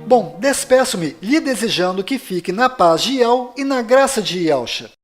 Bom, despeço-me lhe desejando que fique na paz de El e na graça de Yelcha.